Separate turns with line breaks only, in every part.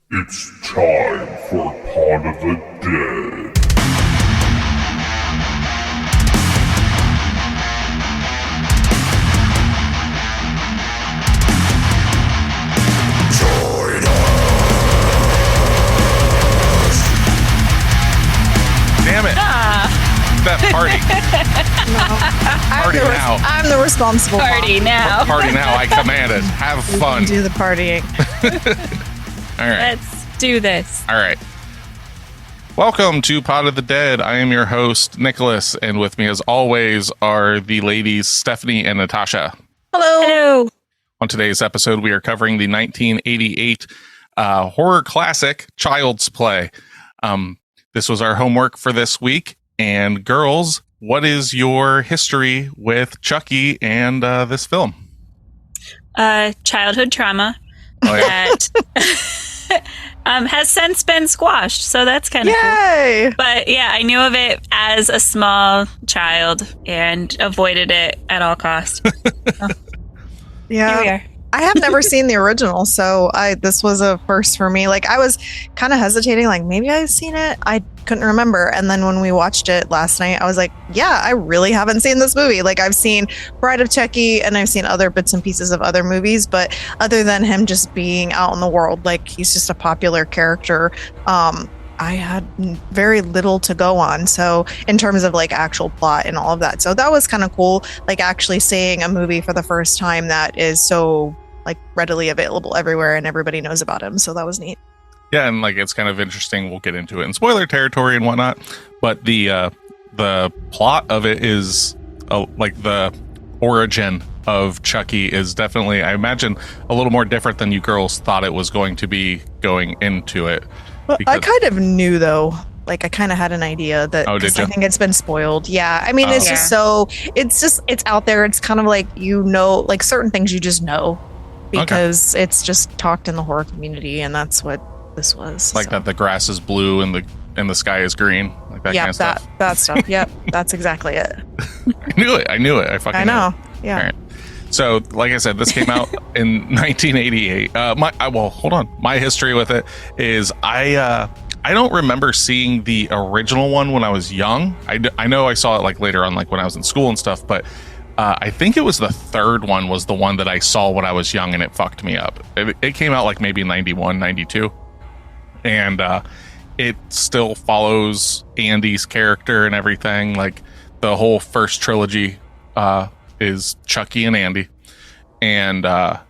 It's time for Pod of the Dead. Join us!
Damn it! That party. Party now.
I'm the responsible
Party
mom.
now.
Party now. I command it. Have fun.
Do the partying.
All right.
Let's do this.
All right. Welcome to Pod of the Dead. I am your host, Nicholas, and with me, as always, are the ladies, Stephanie and Natasha.
Hello.
Hello.
On today's episode, we are covering the 1988 horror classic, Child's Play. This was our homework for this week. And girls, what is your history with Chucky and this film?
Childhood trauma
Oh, yeah.
that has since been squashed, so that's kind of cool.
Yay!
But yeah, I knew of it as a small child and avoided it at all costs. Here we
Yeah.
are.
I have never seen the original, so this was a first for me. Like, I was kind of hesitating, like maybe I've seen it. I couldn't remember. And then when we watched it last night, I was like, yeah, I really haven't seen this movie. Like, I've seen Bride of Chucky and I've seen other bits and pieces of other movies, but other than him just being out in the world, like he's just a popular character, I had very little to go on. So in terms of like actual plot and all of that. So that was kind of cool. Like actually seeing a movie for the first time that is so like readily available everywhere and everybody knows about him. So that was neat.
Yeah, and like it's kind of interesting. We'll get into it in spoiler territory and whatnot. But the plot of it is like the origin of Chucky is definitely, I imagine, a little more different than you girls thought it was going to be going into it.
Well, I
Because-
kind of knew though. Like I kind of had an idea that
Oh, did
'cause I
you?
think it's been spoiled. Yeah. I mean,
Oh.
it's just so it's out there. It's kind of like, like certain things you just know because it's just talked in the horror community, and that's what this was.
Like
so.
that the grass is blue and the sky is green, like that
Yeah,
kind of stuff.
that stuff. Yep, that's exactly it.
I knew it. I fucking
I
knew
know.
it.
Yeah.
All right. So, like I said, this came out in 1988. Well, hold on. My history with it is I don't remember seeing the original one when I was young. I know I saw it like later on, like when I was in school and stuff, but I think it was the third one was the one that I saw when I was young, and it fucked me up. It came out like maybe 91, 92. And it still follows Andy's character and everything. Like the whole first trilogy is Chucky and Andy, and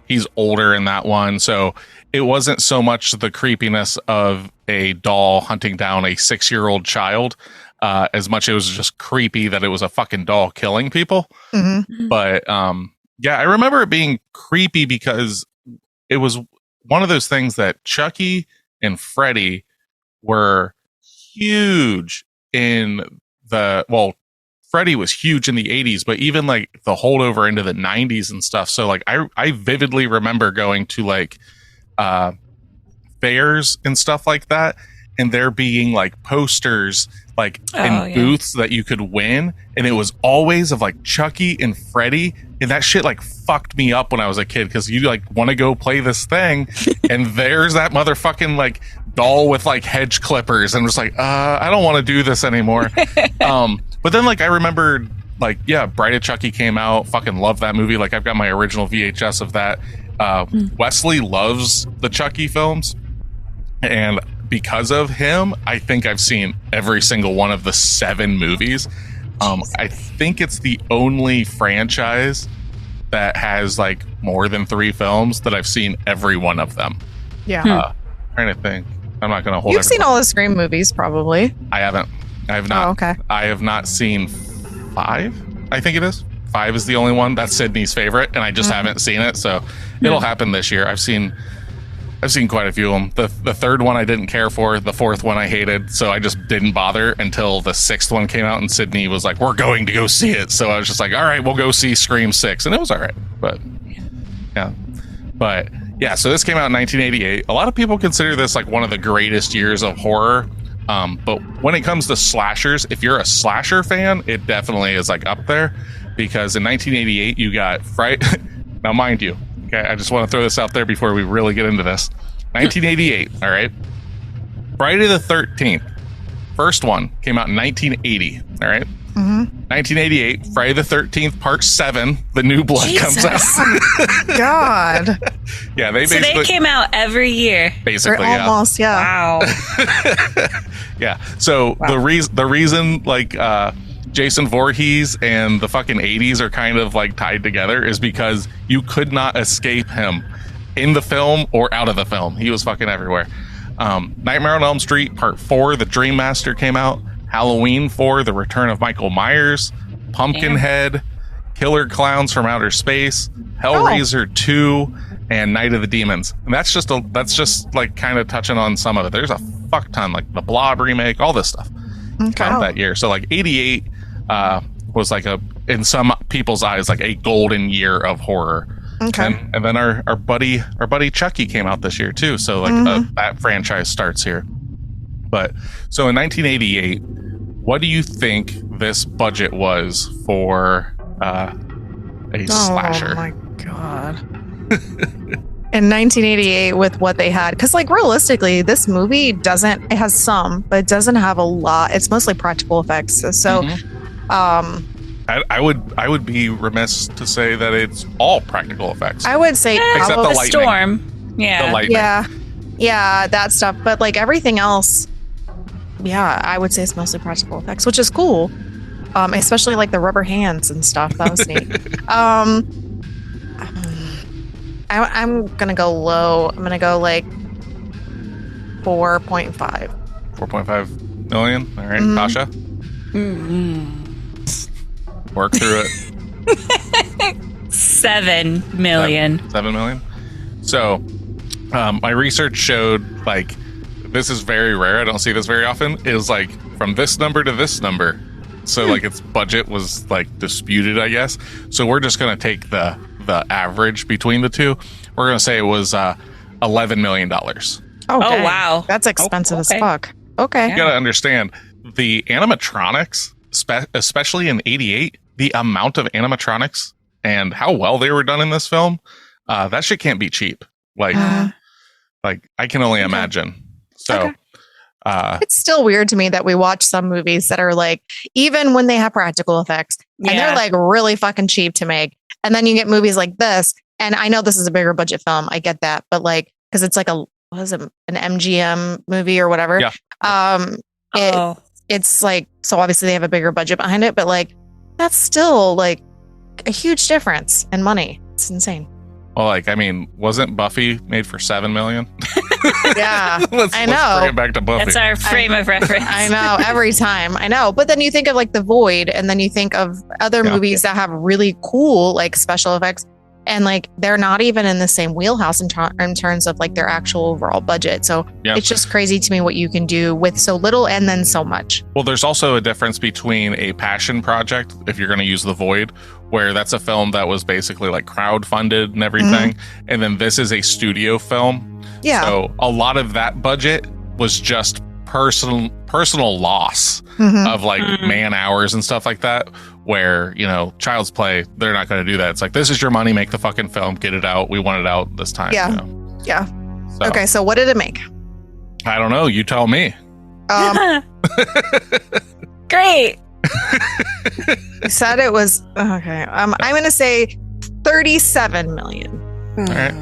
he's older in that one, so it wasn't so much the creepiness of a doll hunting down a 6-year-old child as much it was just creepy that it was a fucking doll killing people.
Mm-hmm.
But yeah, I remember it being creepy because it was one of those things that Chucky and Freddy were huge in Freddy was huge in the 80s, but even like the holdover into the 90s and stuff. So like I vividly remember going to like fairs and stuff like that, and there being like posters like in booths that you could win, and it was always of like Chucky and Freddy, and that shit like fucked me up when I was a kid because you like want to go play this thing and there's that motherfucking like doll with like hedge clippers, and I'm just like I don't want to do this anymore. But then like I remembered like, yeah, Bride of Chucky came out, fucking love that movie. Like I've got my original VHS of that. Wesley loves the Chucky films, and because of him, I think I've seen every single one of the 7 movies. I think it's the only franchise that has like more than 3 films that I've seen every one of them.
Yeah.
Trying to think. I'm not going to hold.
You've seen all the Scream movies, probably.
I haven't. I have not.
Oh, okay.
I have not seen 5. I think it is. 5 is the only one. That's Sydney's favorite, and I just haven't seen it. So it'll happen this year. I've seen quite a few of them. The third one I didn't care for. The fourth one I hated. So I just didn't bother until the 6th one came out, and Sydney was like, "We're going to go see it." So I was just like, "All right, we'll go see Scream 6," and it was all right. But yeah, but yeah. So this came out in 1988. A lot of people consider this like one of the greatest years of horror. But when it comes to slashers, if you're a slasher fan, it definitely is like up there, because in 1988 you got Fright. Now, mind you, okay, I just want to throw this out there before we really get into this. 1988. All right. Friday the 13th. First one came out in 1980. All right. 1988, Friday the 13th, Part 7, The New Blood comes out.
God.
Yeah, they
So
basically
they came out every year.
Or
basically,
almost, yeah.
Wow.
yeah. So the reason like Jason Voorhees and the fucking 80s are kind of like tied together is because you could not escape him in the film or out of the film. He was fucking everywhere. Nightmare on Elm Street Part 4, The Dream Master came out. Halloween 4, The Return of Michael Myers. Pumpkinhead, Killer Clowns from Outer Space, Hellraiser 2, and Night of the Demons. And that's just like kind of touching on some of it. There's a fuck ton, like the Blob remake, all this stuff came out that year. So like 88 was like in some people's eyes, like a golden year of horror.
Okay.
And then our buddy Chucky came out this year too. So like that franchise starts here. But so in 1988, what do you think this budget was for a slasher?
Oh my God. In 1988 with what they had, because like realistically this movie it has some, but it doesn't have a lot. It's mostly practical effects. So
I would be remiss to say that it's all practical effects.
I would say
Except
probably
the lightning.
Storm. Yeah.
The lightning.
Yeah, that stuff. But like everything else, yeah, I would say it's mostly practical effects, which is cool. Especially like the rubber hands and stuff. That was neat. I'm gonna go low. I'm gonna go like 4.5.
4.5 million. All right, Tasha. Work through it.
7 million.
7 million. So, my research showed like this is very rare. I don't see this very often. Is like from this number to this number. So like its budget was like disputed, I guess. So we're just gonna take the average between the two. We're gonna say it was $11 million.
Oh
wow,
that's expensive as
okay.
fuck. Okay.
You gotta understand the animatronics, especially in '88, the amount of animatronics and how well they were done in this film. That shit can't be cheap. Like I can only imagine. So.
It's still weird to me that we watch some movies that are like, even when they have practical effects and they're like really fucking cheap to make. And then you get movies like this. And I know this is a bigger budget film. I get that. But like, because it's like an MGM movie or whatever.
Yeah.
It's like, so obviously they have a bigger budget behind it. But like, that's still like a huge difference in money. It's insane.
Well, like, I mean, wasn't Buffy made for 7 million?
Yeah,
let's bring it back to Buffy.
That's our frame of reference.
I know, every time. I know. But then you think of like The Void, and then you think of other movies that have really cool like special effects, and like they're not even in the same wheelhouse in terms of like their actual overall budget. So it's just crazy to me what you can do with so little and then so much.
Well, there's also a difference between a passion project, if you're going to use The Void, where that's a film that was basically like crowdfunded and everything, and then this is a studio film.
Yeah.
So a lot of that budget was just personal loss of like man hours and stuff like that, where, you know, Child's Play, they're not going to do that. It's like, this is your money, make the fucking film, get it out. We want it out this time.
Yeah.
You know?
Yeah.
So,
Okay, so what did it make?
I don't know. You tell me.
Great.
You said it was okay. I'm going to say 37 million.
All right.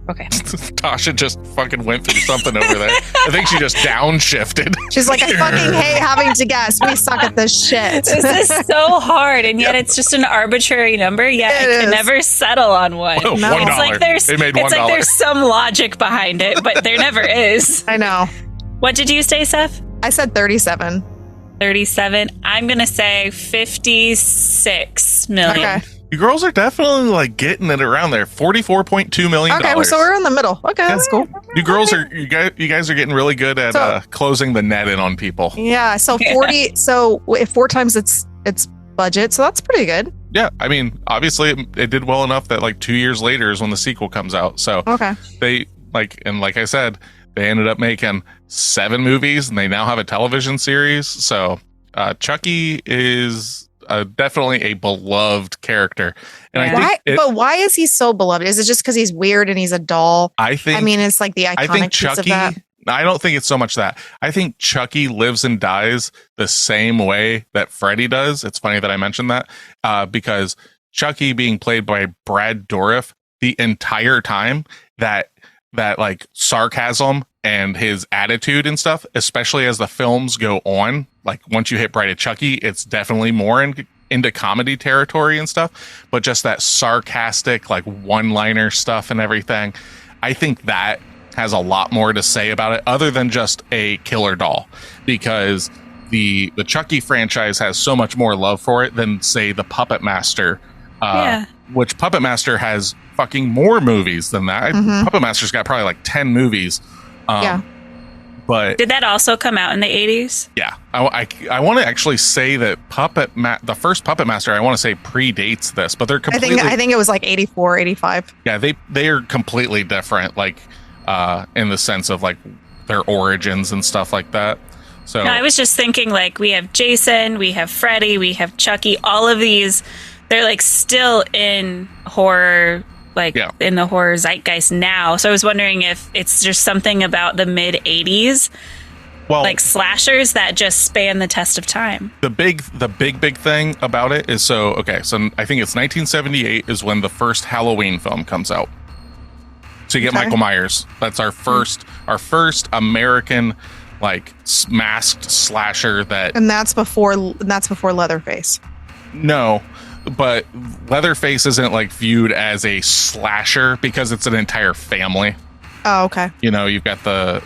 Okay.
Tasha just fucking went through something over there. I think she just downshifted.
She's like, I fucking hate having to guess. We suck at this shit.
This is so hard, and yet it's just an arbitrary number. Yet I can never settle on one.
Whoa,
No.
$1.
It's like there's
They made
it's
$1.
like there's some logic behind it, but there never is.
I know.
What did you say, Seth?
I said 37.
37. I'm gonna say 56 million.
Okay.
You girls are definitely like getting it around there. $44.2 million.
Okay, so we're in the middle. Okay, that's cool.
You girls are you guys are getting really good at closing the net in on people.
Yeah, so 40. So if 4 times its budget, so that's pretty good.
Yeah, I mean, obviously it did well enough that like 2 years later is when the sequel comes out. So they like I said, they ended up making 7 movies, and they now have a television series. So Chucky is definitely a beloved character. And
Yeah.
I think
But why is he so beloved? Is it just because he's weird and he's a doll?
I think
I mean, it's like the
I
iconic
think
piece of
Chucky.
that.
I don't think it's so much that. I think Chucky lives and dies the same way that Freddy does. It's funny that I mentioned that because Chucky being played by Brad Dourif the entire time, that like sarcasm and his attitude and stuff, especially as the films go on, like once you hit Bride of Chucky, it's definitely more into comedy territory and stuff. But just that sarcastic, like one-liner stuff and everything, I think that has a lot more to say about it other than just a killer doll, because the Chucky franchise has so much more love for it than, say, the Puppet Master, which Puppet Master has fucking more movies than that. Puppet Master's got probably like 10 movies. But
did that also come out in the 80s?
Yeah, I want to actually say that the first Puppet Master, I want to say predates this, but they're completely.
I think it was like 84, 85.
Yeah, they are completely different, like in the sense of like their origins and stuff like that. So
No, I was just thinking, like, we have Jason, we have Freddy, we have Chucky. All of these, they're like still in horror. In the horror zeitgeist now. So I was wondering if it's just something about the mid 80s, like slashers that just span the test of time.
The big thing about it is so I think it's 1978 is when the first Halloween film comes out. So you get Michael Myers. That's our first American like masked slasher
and that's before Leatherface.
No. But Leatherface isn't like viewed as a slasher because it's an entire family.
Oh, okay.
You know, you've got the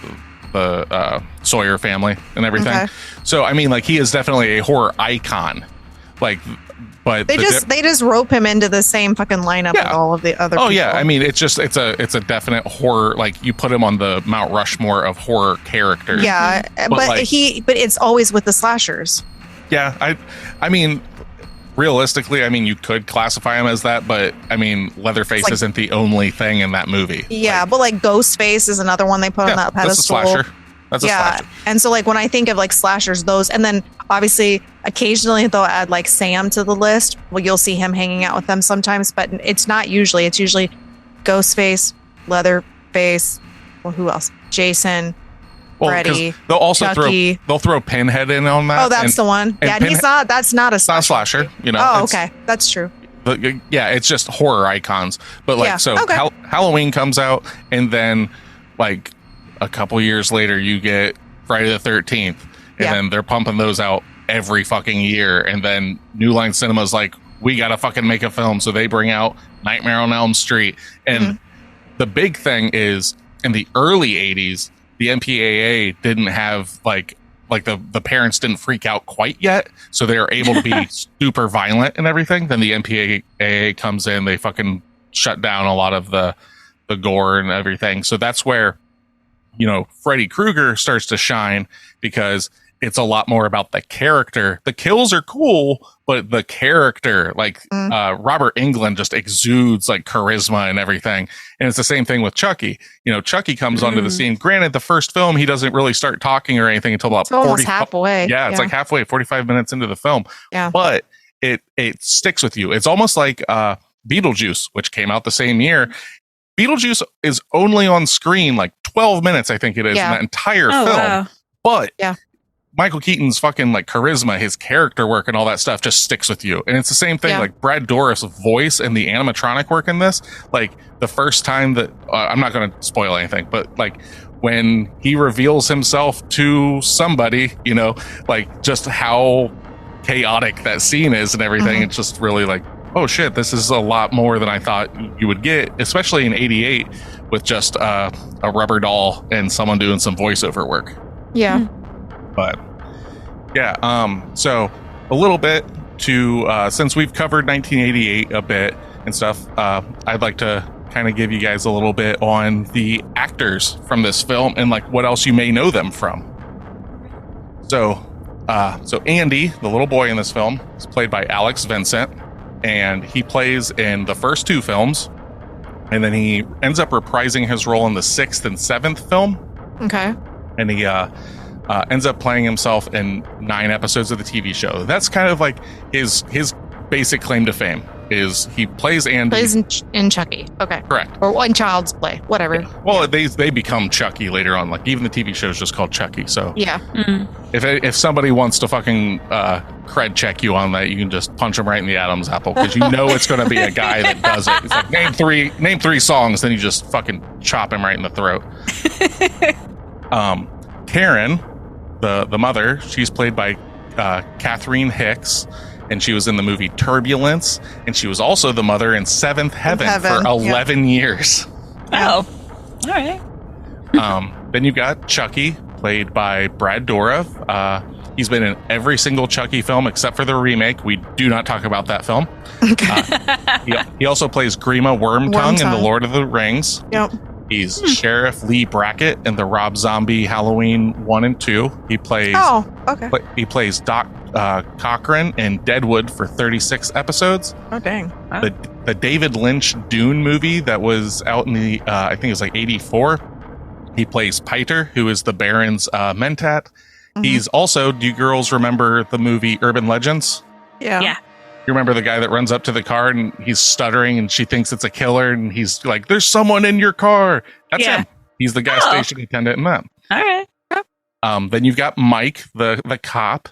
Sawyer family and everything.
Okay.
So I mean, like, he is definitely a horror icon. Like, but
they just rope him into the same fucking lineup with all of the other.
Oh
people.
yeah, I mean, it's a definite horror. Like, you put him on the Mount Rushmore of horror characters.
Yeah, but it's always with the slashers.
Yeah, I mean. Realistically, I mean, you could classify him as that, but I mean, Leatherface isn't the only thing in that movie.
Yeah, but like Ghostface is another one they put on that pedestal.
That's a slasher. That's a slasher.
And so like when I think of like slashers, those, and then obviously occasionally they'll add like Sam to the list. Well, you'll see him hanging out with them sometimes, but it's not usually. It's usually Ghostface, Leatherface, well, who else? Jason. Freddy,
they'll also
Chucky.
throw Pinhead in on that.
Oh, that's the one. Yeah, and that's not a slasher.
Not a slasher, you know.
Oh, okay. That's true.
But yeah, it's just horror icons. But like, Halloween comes out, and then like a couple years later, you get Friday the 13th, and then they're pumping those out every fucking year. And then New Line Cinema's like, we gotta fucking make a film, so they bring out Nightmare on Elm Street. And the big thing is, in the early 80s, the MPAA didn't have like the parents didn't freak out quite yet, so they were able to be super violent and everything. Then the MPAA comes in, they fucking shut down a lot of the gore and everything. So that's where, you know, Freddy Krueger starts to shine, because it's a lot more about the character. The kills are cool, but the character, like Robert Englund, just exudes like charisma and everything. And it's the same thing with Chucky. You know, Chucky comes onto the scene. Granted, the first film, he doesn't really start talking or anything until about 40,
halfway.
Yeah, it's like halfway, 45 minutes into the film.
Yeah.
But it sticks with you. It's almost like Beetlejuice, which came out the same year. Beetlejuice is only on screen like 12 minutes, I think it is, in that entire film.
Wow.
But Michael Keaton's fucking like charisma, his character work and all that stuff just sticks with you. And it's the same thing, like Brad Dourif's voice and the animatronic work in this. Like the first time that, I'm not going to spoil anything, but like when he reveals himself to somebody, you know, like just how chaotic that scene is and everything. It's just really like, oh shit, this is a lot more than I thought you would get, especially in 88 with just a rubber doll and someone doing some voiceover work.
Yeah.
But yeah, so a little bit to, since we've covered 1988 a bit and stuff, I'd like to kind of give you guys a little bit on the actors from this film and like what else you may know them from. So Andy, the little boy in this film, is played by Alex Vincent, and he plays in the first two films, and then he ends up reprising his role in the sixth and seventh film.
Okay.
And he ends up playing himself in 9 episodes of the TV show. That's kind of like his basic claim to fame. Is he plays Andy.
Plays in Chucky. Okay.
Correct.
Or in Child's Play. Whatever.
Yeah. Well, they become Chucky later on. Like, even the TV show is just called Chucky. So
yeah.
If somebody wants to fucking cred check you on that, you can just punch them right in the Adam's apple, because you know it's going to be a guy that does it. It's like, name three songs, then you just fucking chop him right in the throat. Karen, the mother, she's played by Catherine Hicks. And she was in the movie Turbulence, and she was also the mother in Seventh Heaven for 11 years.
Oh, all right.
Then you got Chucky, played by Brad Dourif. He's been in every single Chucky film except for the remake. We do not talk about that film. Okay. He also plays Grima Wormtongue in The Lord of the Rings.
Yep.
He's Sheriff Lee Brackett in the Rob Zombie Halloween 1 and 2. He plays.
Oh, okay.
He plays Doc Cochran in Deadwood for 36 episodes.
Oh, dang. Wow.
The David Lynch Dune movie that was out in the I think it was like 84. He plays Piter, who is the Baron's mentat. Mm-hmm. He's also. Do you girls remember the movie Urban Legends?
Yeah.
Yeah.
You remember the guy that runs up to the car and he's stuttering and she thinks it's a killer and he's like, "There's someone in your car." That's him. He's the gas station attendant in that.
All right.
Then you've got Mike, the cop,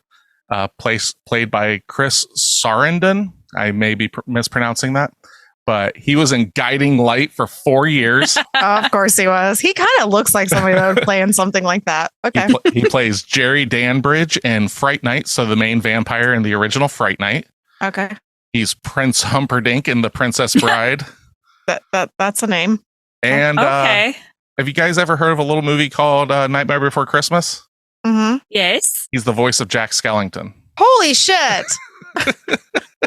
played by Chris Sarandon. I may be mispronouncing that, but he was in Guiding Light for 4 years.
Of course he was. He kind of looks like somebody that would play in something like that. Okay.
He plays Jerry Danbridge in Fright Night, so the main vampire in the original Fright Night.
Okay.
He's Prince Humperdinck in The Princess Bride.
That's a name.
And
okay.
Have you guys ever heard of a little movie called Nightmare Before Christmas?
Mm-hmm.
Yes.
He's the voice of Jack Skellington.
Holy shit!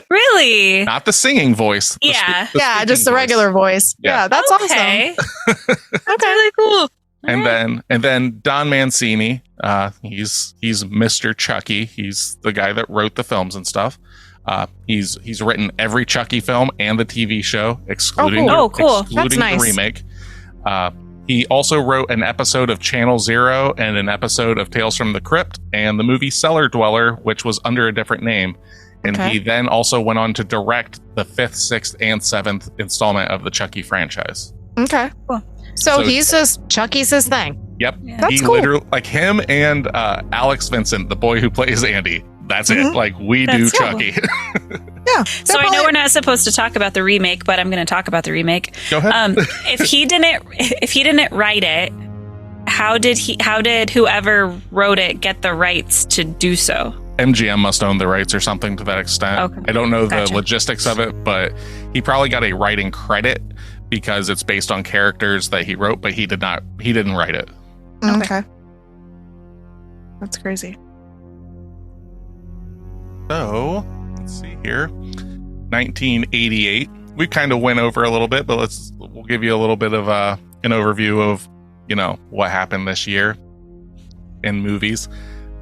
Really?
Not the singing voice.
Yeah.
Just the regular voice. Yeah, that's
okay.
awesome.
That's really cool.
And then Don Mancini, he's Mr. Chucky. He's the guy that wrote the films and stuff. He's written every Chucky film and the TV show, excluding
cool.
excluding the remake. He also wrote an episode of Channel Zero and an episode of Tales from the Crypt and the movie Cellar Dweller, which was under a different name. And he then also went on to direct the 5th, 6th, and 7th installment of the Chucky franchise.
Okay.
Cool. So he's just Chucky's his thing.
Yep.
Yeah.
That's cool.
Literally, like him and Alex Vincent, the boy who plays Andy. That's it. Like, we do
That's cool.
Chucky.
Yeah.
So I know we're not supposed to talk about the remake, but I'm going to talk about the remake.
Go ahead.
If he didn't write it, how did whoever wrote it get the rights to do so?
MGM must own the rights or something to that extent.
Okay.
I don't know the
Gotcha.
logistics of it, but he probably got a writing credit because it's based on characters that he wrote, but he didn't write it.
Okay. That's crazy.
So let's see here. 1988. We kind of went over a little bit, but we'll give you a little bit of an overview of, what happened this year in movies.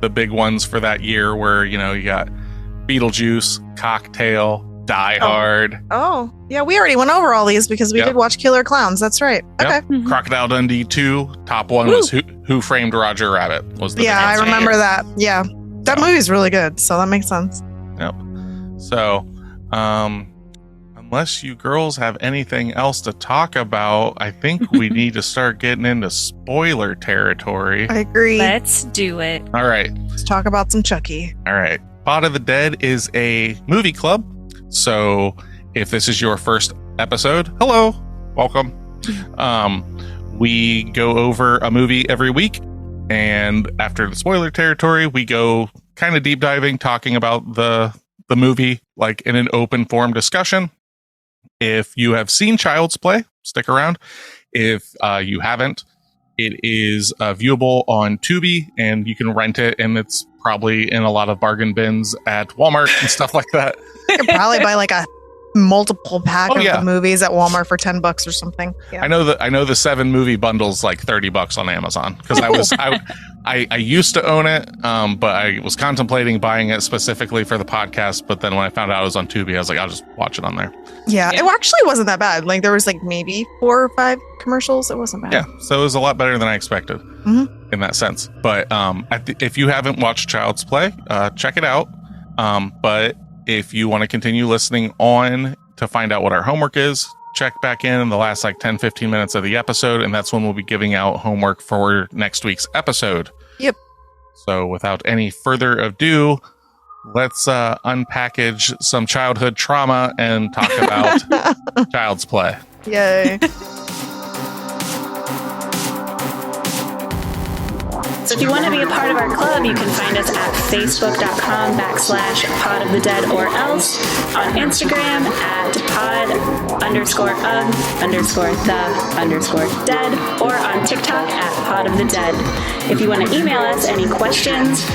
The big ones for that year were, you got Beetlejuice, Cocktail, Die Hard.
Oh, yeah. We already went over all these because we did watch Killer Clowns. That's right.
Yep.
Okay.
Crocodile Dundee 2. Top one was Who Framed Roger Rabbit. Was the
I
big answer.
remember that. Yeah. That movie's really good. So that makes sense.
Yep. So, unless you girls have anything else to talk about, I think we need to start getting into spoiler territory.
I agree.
Let's do it.
All right.
Let's talk about some Chucky.
All right. Pod of the Dead is a movie club. So if this is your first episode, hello, welcome. We go over a movie every week. And after the spoiler territory, we go kind of deep diving, talking about the movie, like in an open forum discussion. If you have seen Child's Play, stick around. If you haven't, it is viewable on Tubi, and you can rent it, and it's probably in a lot of bargain bins at Walmart and stuff like that.
You could probably buy like a multiple pack of
yeah.
the movies at Walmart for $10 or something. Yeah.
I know the 7 movie bundle's like $30 on Amazon because I used to own it, but I was contemplating buying it specifically for the podcast. But then when I found out it was on Tubi, I was like, I'll just watch it on there.
Yeah, it actually wasn't that bad. Like there was like maybe 4 or 5 commercials. It wasn't bad.
Yeah, so it was a lot better than I expected.
Mm-hmm.
in that sense. But if you haven't watched Child's Play, check it out. But if you want to continue listening on to find out what our homework is, check back in the last like 10-15 minutes of the episode, and that's when we'll be giving out homework for next week's episode.
Yep.
So without any further ado, let's unpackage some childhood trauma and talk about Child's Play.
Yay.
So if you want to be a part of our club, you can find us at facebook.com/podofthedead or else on Instagram at pod_of_the_dead or on TikTok at podofthedead. If you want to email us any questions,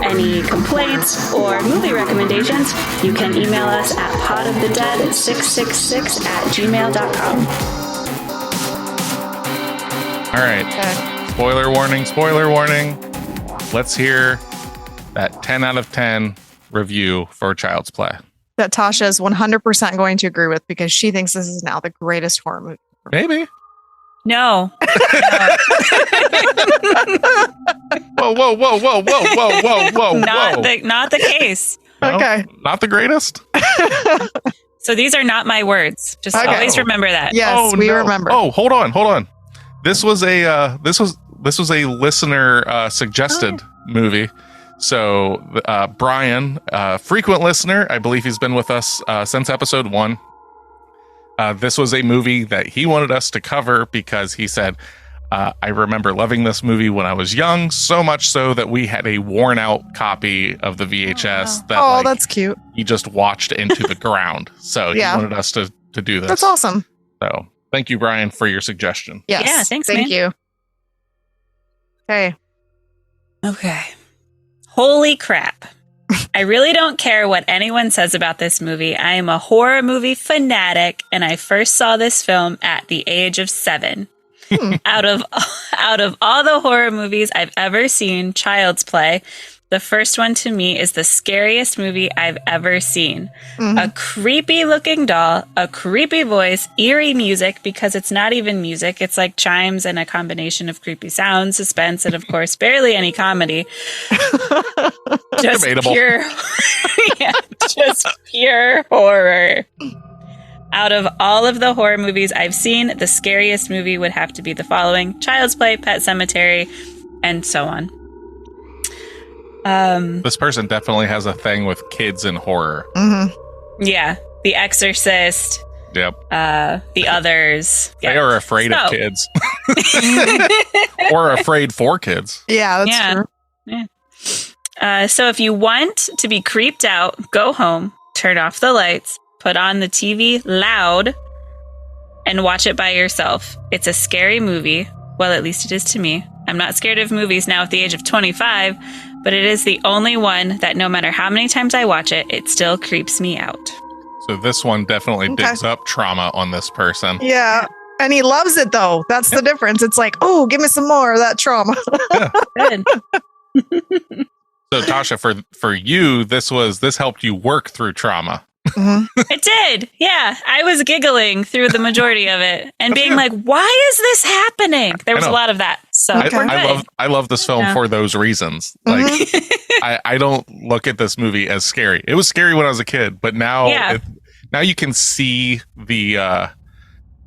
any complaints, or movie recommendations, you can email us at podofthedead666@gmail.com.
All right.
Okay.
Spoiler warning. Let's hear that 10 out of 10 review for Child's Play.
That Tasha is 100% going to agree with because she thinks this is now the greatest horror movie.
Maybe.
No.
Whoa.
Not the case.
No,
Okay.
Not the greatest?
So these are not my words. Just
Okay.
always remember that.
Yes, we remember.
Oh, hold on. This was a listener suggested movie. So Brian, frequent listener, I believe he's been with us since episode 1. This was a movie that he wanted us to cover because he said, I remember loving this movie when I was young, so much so that we had a worn out copy of the VHS that
that's cute.
he just watched into the ground. So he wanted us to do this.
That's awesome.
So thank you, Brian, for your suggestion.
Yes.
Yeah, thanks,
Thank
man.
you. Okay.
Okay. Holy crap. I really don't care what anyone says about this movie. I am a horror movie fanatic, and I first saw this film at the age of 7. Out of all the horror movies I've ever seen, Child's Play, the first one to me is the scariest movie I've ever seen.
Mm-hmm.
A creepy looking doll, a creepy voice, eerie music, because it's not even music. It's like chimes and a combination of creepy sounds, suspense, and of course, barely any comedy. Just
Debatable.
just pure horror. Out of all of the horror movies I've seen, the scariest movie would have to be the following: Child's Play, Pet Sematary, and so on.
This person definitely has a thing with kids and horror.
Mm-hmm.
Yeah, The Exorcist.
Yep.
The Others.
They are afraid of kids. Or afraid for kids.
Yeah, that's true.
Yeah. So if you want to be creeped out, go home, turn off the lights, put on the TV loud, and watch it by yourself. It's a scary movie. Well, at least it is to me. I'm not scared of movies now at the age of 25, but it is the only one that no matter how many times I watch it, it still creeps me out.
So this one definitely digs up trauma on this person.
Yeah. And he loves it though. That's the difference. It's like, oh, give me some more of that trauma.
Good.
So Tasha, for you, this helped you work through trauma.
Mm-hmm.
It did. Yeah. I was giggling through the majority of it and being like, why is this happening? There was a lot of that. So we're good.
I love this film for those reasons. Like I don't look at this movie as scary. It was scary when I was a kid, but now now you can see the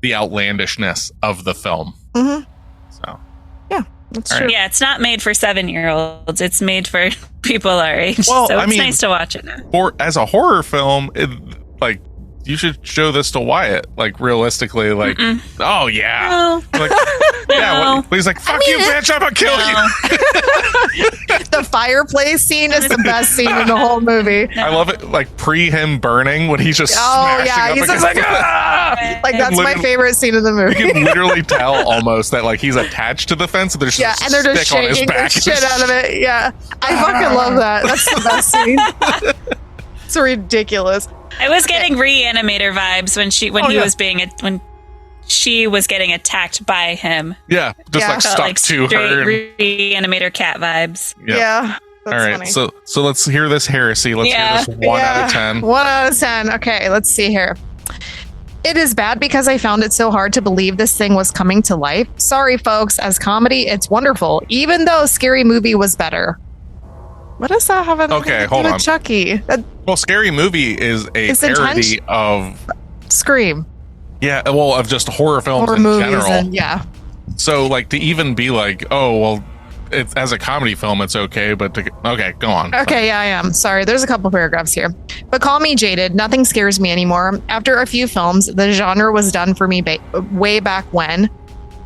outlandishness of the film.
Mm-hmm.
So
That's
All
true.
right.
Yeah, it's not made for 7-year-olds. It's made for people our age.
Well,
so
I
it's
mean,
nice to watch it now.
as a horror film, like you should show this to Wyatt. Like realistically, like oh yeah,
No.
like
No.
yeah. He's like fuck you, bitch! I'm gonna kill you.
The fireplace scene is the best scene in the whole movie.
I love it. Like pre him burning when he's just
Oh
smashing
yeah,
up
he's
against
just like,
ah!
like that's my
Literally-
favorite scene in the
You
movie.
can literally tell almost that like he's attached to the fence. And there's
Yeah,
just
and they're just
stick on his
shaking the
back.
shit out of it. Yeah, I fucking love that. That's the best scene. It's ridiculous.
I was getting Reanimator vibes when she was getting attacked by him.
Yeah, just
Yeah.
like
Felt
stuck
like
to
straight
her.
Reanimator cat vibes.
Yeah.
All
That's
right,
funny.
so let's hear this heresy. Let's hear this 1 out of 10.
1 out of 10. Okay, let's see here.
It is bad because I found it so hard to believe this thing was coming to life. Sorry, folks. As comedy, it's wonderful, even though Scary Movie was better. What does that have anything to do with Chucky?
Well, Scary Movie is a parody of
Scream.
Yeah, well, of just horror films
Horror
in
movies
general.
and yeah.
So, like, to even be like, oh, well, it's, as a comedy film, it's okay, but okay, go on.
Okay, yeah, I am. Sorry, there's a couple paragraphs here. But call me jaded. Nothing scares me anymore. After a few films, the genre was done for me way back when.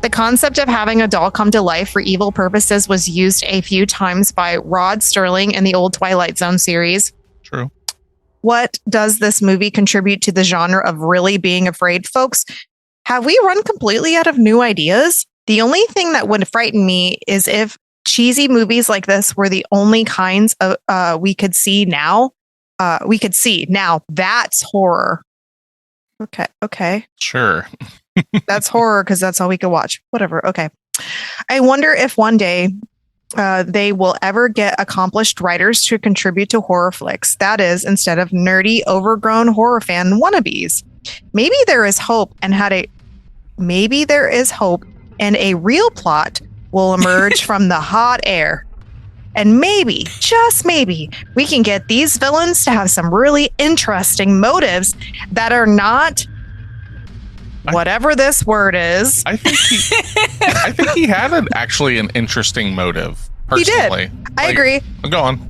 The concept of having a doll come to life for evil purposes was used a few times by Rod Serling in the old Twilight Zone series.
True.
What does this movie contribute to the genre of really being afraid, folks? Have we run completely out of new ideas? The only thing that would frighten me is if cheesy movies like this were the only kinds of we could see now. That's horror. Okay.
Sure.
That's horror because that's all we could watch. Whatever. Okay. I wonder if one day they will ever get accomplished writers to contribute to horror flicks. That is, instead of nerdy, overgrown horror fan wannabes. Maybe there is hope, and a real plot will emerge from the hot air. And maybe, just maybe, we can get these villains to have some really interesting motives that are not whatever this word is.
I think he had actually an interesting motive. Personally.
He did. I agree.
Go on.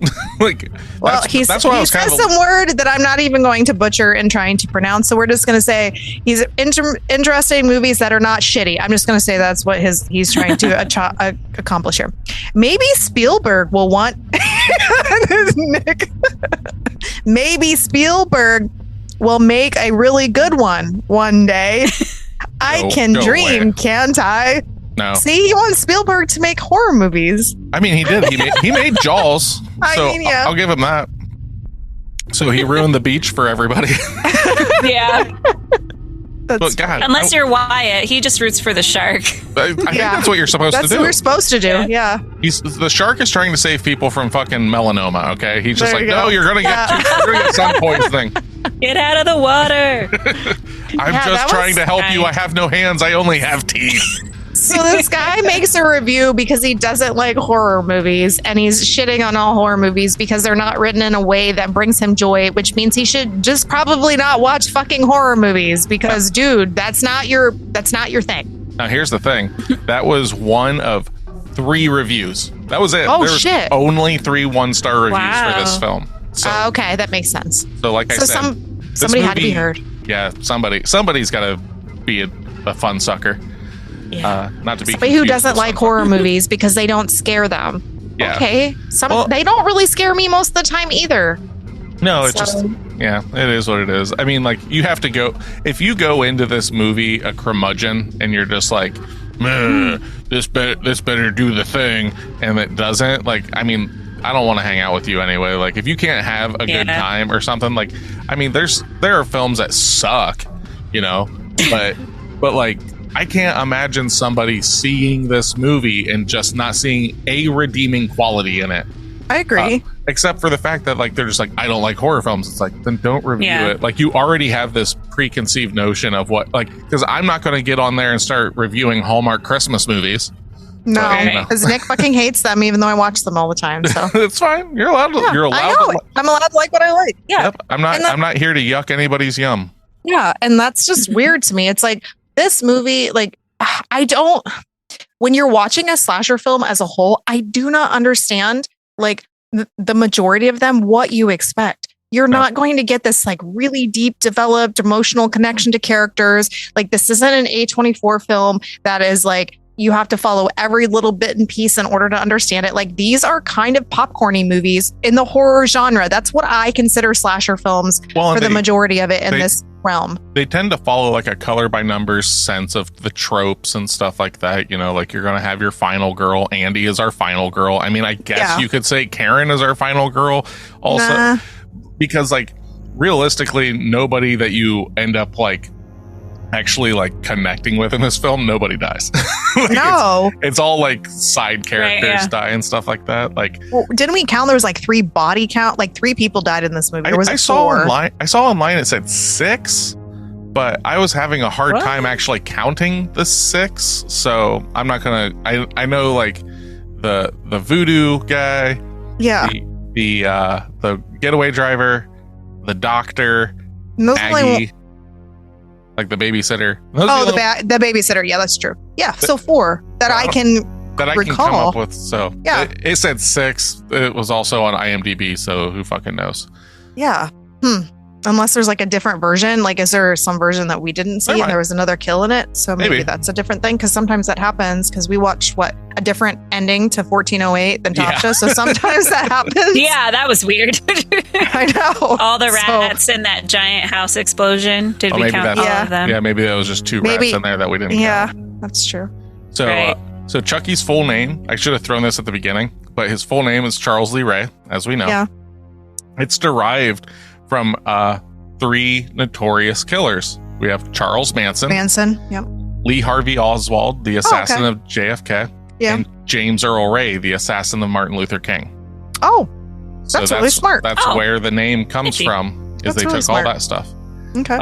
He says some word that I'm not even going to butcher in trying to pronounce. So we're just going to say he's interested in movies that are not shitty. I'm just going to say that's what he's trying to accomplish here. Maybe Spielberg will want Nick. Maybe Spielberg will make a really good one day. I can dream, away. Can't I?
No.
See, he wants Spielberg to make horror movies.
I mean, he did. He made Jaws. I'll give him that. So he ruined the beach for everybody.
Yeah.
But God,
unless you're Wyatt, he just roots for the shark.
I think that's what you're supposed to do.
That's what we're supposed to do. Yeah.
The shark is trying to save people from fucking melanoma. Okay, he's just no, you're gonna get sun poisoning.
Get out of the water.
I'm just trying to help you. I have no hands. I only have teeth.
So this guy makes a review because he doesn't like horror movies, and he's shitting on all horror movies because they're not written in a way that brings him joy, which means he should just probably not watch fucking horror movies because, dude, that's not your thing.
Now, here's the thing. That was one of 3 reviews. That was it.
Oh,
there was
shit.
Only 3 1-star reviews for this film. So,
okay, that makes sense.
So, like I said,
somebody had to be heard.
Yeah, somebody's got to be a fun sucker.
Yeah.
Not to be
somebody who doesn't like horror movies because they don't scare them.
Yeah.
Okay. They don't really scare me most of the time either.
No, it's just it is what it is. I mean, like, you have to go if you go into this movie a curmudgeon and you're just like, this better do the thing, and it doesn't. Like, I mean, I don't want to hang out with you anyway. Like, if you can't have a good time or something, like, I mean, there are films that suck, but like, I can't imagine somebody seeing this movie and just not seeing a redeeming quality in it.
I agree.
Except for the fact that, like, they're just like, I don't like horror films. It's like, then don't review it. Like, you already have this preconceived notion of what, like, because I'm not going to get on there and start reviewing Hallmark Christmas movies.
No, because Nick fucking hates them, even though I watch them all the time. So
it's fine. You're allowed to. Yeah, you're allowed.
I'm allowed to like what I like. Yeah.
Yep. I'm not here to yuck anybody's yum.
Yeah, and that's just weird to me. It's like, this movie, like, when you're watching a slasher film as a whole, I do not understand, like, the majority of them, what you expect. You're not going to get this, like, really deep developed emotional connection to characters. Like, this isn't an A24 film that is like, you have to follow every little bit and piece in order to understand it. Like, these are kind of popcorny movies in the horror genre. That's what I consider slasher films for the majority of it in this realm.
They tend to follow, like, a color by numbers sense of the tropes and stuff like that. Like, you're going to have your final girl. Andy is our final girl. I mean, I guess you could say Karen is our final girl also. Because, like, realistically, nobody that you end up, like, actually, like, connecting with in this film, nobody dies. Like,
no,
it's all like side characters die and stuff like that. Like,
well, didn't we count? There was like 3 body count, like 3 people died in this movie. Or was it 4?
I saw online it said 6, but I was having a hard time actually counting the 6. So I'm not gonna. I know like the voodoo guy.
Yeah.
The getaway driver, the doctor,
Those
Maggie, like the babysitter. Those
oh,
are the
the babysitter. Yeah, that's true. Yeah, so 4 that I can
can come up with. So
Yeah.
it said 6. It was also on IMDb. So who fucking knows?
Yeah. Unless there's like a different version. Like, is there some version that we didn't see and there was another kill in it? So maybe that's a different thing. Because sometimes that happens. Because we watched a different ending to 1408 than Tasha. So sometimes that happens.
Yeah, that was weird.
I know.
All the rats in that giant house explosion. Did we count all of them?
Yeah, maybe there was just 2 rats in there that we didn't count.
That's true.
So, so Chucky's full name, I should have thrown this at the beginning, but his full name is Charles Lee Ray, as we know.
Yeah.
It's derived from 3 notorious killers. We have Charles Manson.
Yep.
Lee Harvey Oswald, the assassin of JFK.
Yeah.
And James Earl Ray, the assassin of Martin Luther King.
Oh, that's really smart.
That's where the name comes from, is they took all that stuff.
Okay.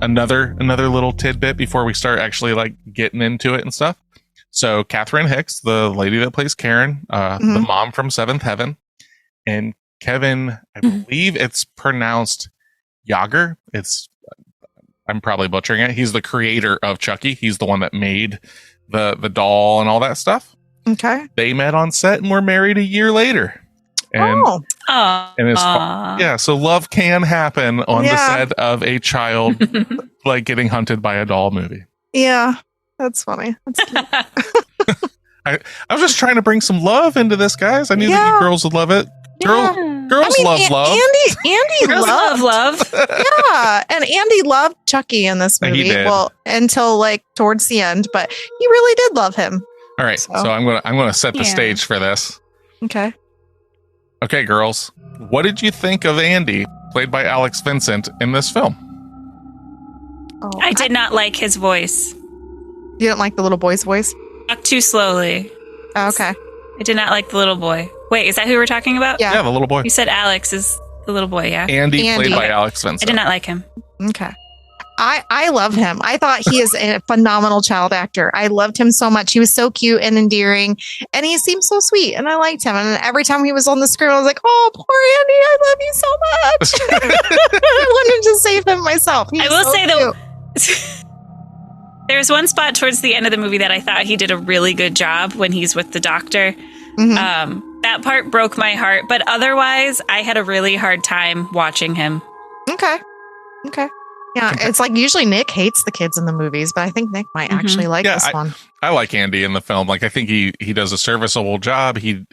Another little tidbit before we start actually like getting into it and stuff. So Catherine Hicks, the lady that plays Karen, the mom from Seventh Heaven, and Kevin, I believe it's pronounced Yager. I'm probably butchering it. He's the creator of Chucky. He's the one that made the doll and all that stuff.
Okay.
They met on set and were married a year later. And so love can happen on the set of a child like getting hunted by a doll movie.
Yeah, that's funny. That's cute.
I was just trying to bring some love into this, guys. I knew that you girls would love it. Girls love love.
Andy
loved love.
Yeah, and Andy loved Chucky in this movie. Well, until like towards the end, but he really did love him.
All right, so I'm gonna set the stage for this.
Okay.
Okay, girls, what did you think of Andy, played by Alex Vincent, in this film?
Oh,
I did not like his voice.
You didn't like the little boy's voice?
Talk too slowly.
Oh, okay.
I did not like the little boy. Wait, is that who we're talking about?
Yeah,
the little boy.
You said Alex is the little boy, yeah?
Andy. Played by Alex Vincent.
I did not like him.
Okay. I love him. I thought he is a phenomenal child actor. I loved him so much. He was so cute and endearing, and he seemed so sweet, and I liked him. And every time he was on the screen, I was like, "Oh, poor Andy! I love you so much." I wanted to save him myself.
I will say though, there's one spot towards the end of the movie that I thought he did a really good job when he's with the doctor. That part broke my heart, but otherwise, I had a really hard time watching him.
Okay. Yeah, it's like usually Nick hates the kids in the movies, but I think Nick might actually like this one.
I like Andy in the film. Like, I think he does a serviceable job. He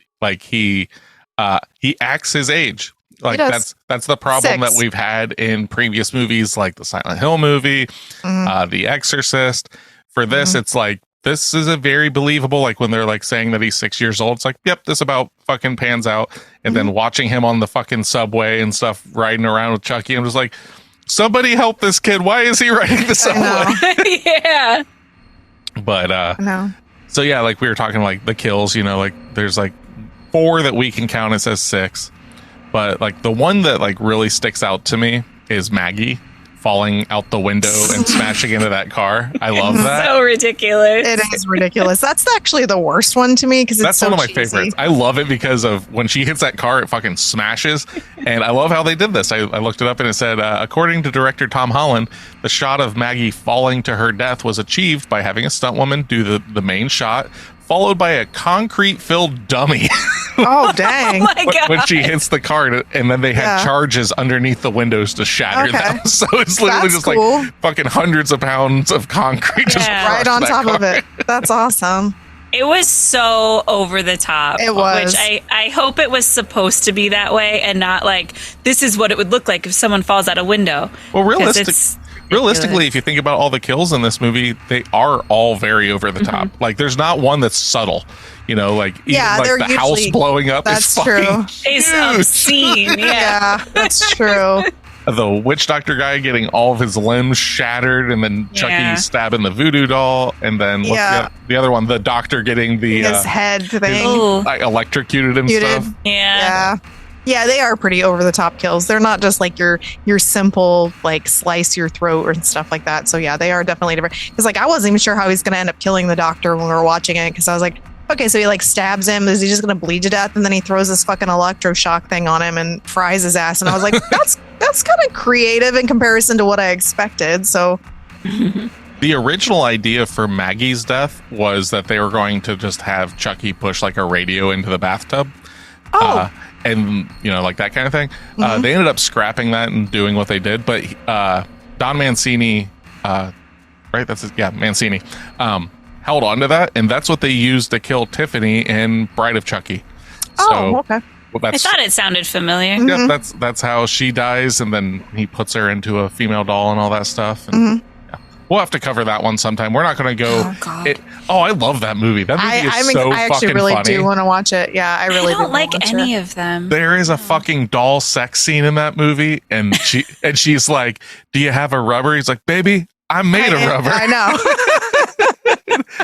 acts his age. Like that's the problem that we've had in previous movies, like the Silent Hill movie, The Exorcist. For this, it's like, this is a very believable, like when they're like saying that he's 6 years old, it's like, yep, this about fucking pans out. And then watching him on the fucking subway and stuff, riding around with Chucky, I'm just like, somebody help this kid. Why is he riding the subway?
Yeah.
But, so yeah, like we were talking like the kills, you know, like there's like 4 that we can count as 6. But like the one that like really sticks out to me is Maggie falling out the window and smashing into that car. I love that.
So ridiculous.
It is ridiculous. That's actually the worst one to me because
that's
so
one of my
cheesy.
favorites. I love it because of when she hits that car, it fucking smashes. And I love how they did this. I looked it up and it said, according to director Tom Holland, the shot of Maggie falling to her death was achieved by having a stunt woman do the main shot, followed by a concrete-filled dummy.
Oh, dang.
Oh my God.
When she hits the car, and then they had charges underneath the windows to shatter them. So it's literally just like fucking hundreds of pounds of concrete just
right on top of it. That's awesome.
It was so over the top.
It was.
Which I hope it was supposed to be that way and not like, this is what it would look like if someone falls out a window.
Well, realistically, if you think about all the kills in this movie, they are all very over the top. Like, there's not one that's subtle. You know, like even like the house blowing up is fucking
It's obscene.
Yeah, that's true.
The witch doctor guy getting all of his limbs shattered, and then Chucky stabbing the voodoo doll, and then what's the other one? The doctor getting his
head thing
electrocuted and stuff.
Yeah.
Yeah, they are pretty over the top kills. They're not just like your simple like slice your throat or stuff like that. So yeah, they are definitely different. Because like I wasn't even sure how he's gonna end up killing the doctor when we were watching it. Because I was like, okay, so he like stabs him. Is he just gonna bleed to death? And then he throws this fucking electroshock thing on him and fries his ass. And I was like, that's kind of creative in comparison to what I expected. So.
The original idea for Maggie's death was that they were going to just have Chucky push like a radio into the bathtub.
Oh.
And, you know, like that kind of thing. They ended up scrapping that and doing what they did. But Don Mancini, right? Mancini, held on to that. And that's what they used to kill Tiffany in Bride of Chucky.
Okay.
Well,
I thought it sounded familiar.
Yeah, that's how she dies. And then he puts her into a female doll and all that stuff. And, we'll have to cover that one sometime. We're not going to go.
Oh, God.
I love that movie. That movie is so
I actually
fucking
really
funny.
do want to watch it. Yeah, I really
don't like
watch
any
it.
of them.
There is a fucking doll sex scene in that movie, and she's like, "Do you have a rubber?" He's like, "Baby, I made a rubber."
I know.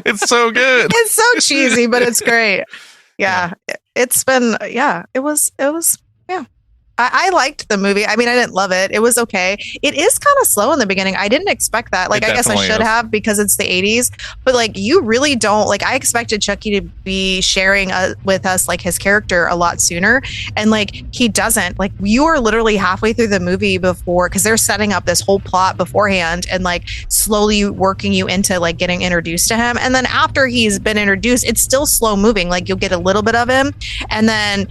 It's so good.
It's so cheesy, but it's great. Yeah. It's been. Yeah, it was. Yeah. I liked the movie. I mean, I didn't love it. It was okay. It is kind of slow in the beginning. I didn't expect that. Like, I guess I should have because it's the 80s. But like, you really don't. Like, I expected Chucky to be sharing with us like his character a lot sooner, and like he doesn't. Like, you are literally halfway through the movie before, because they're setting up this whole plot beforehand and like slowly working you into like getting introduced to him. And then after he's been introduced, it's still slow moving. Like, you'll get a little bit of him, and then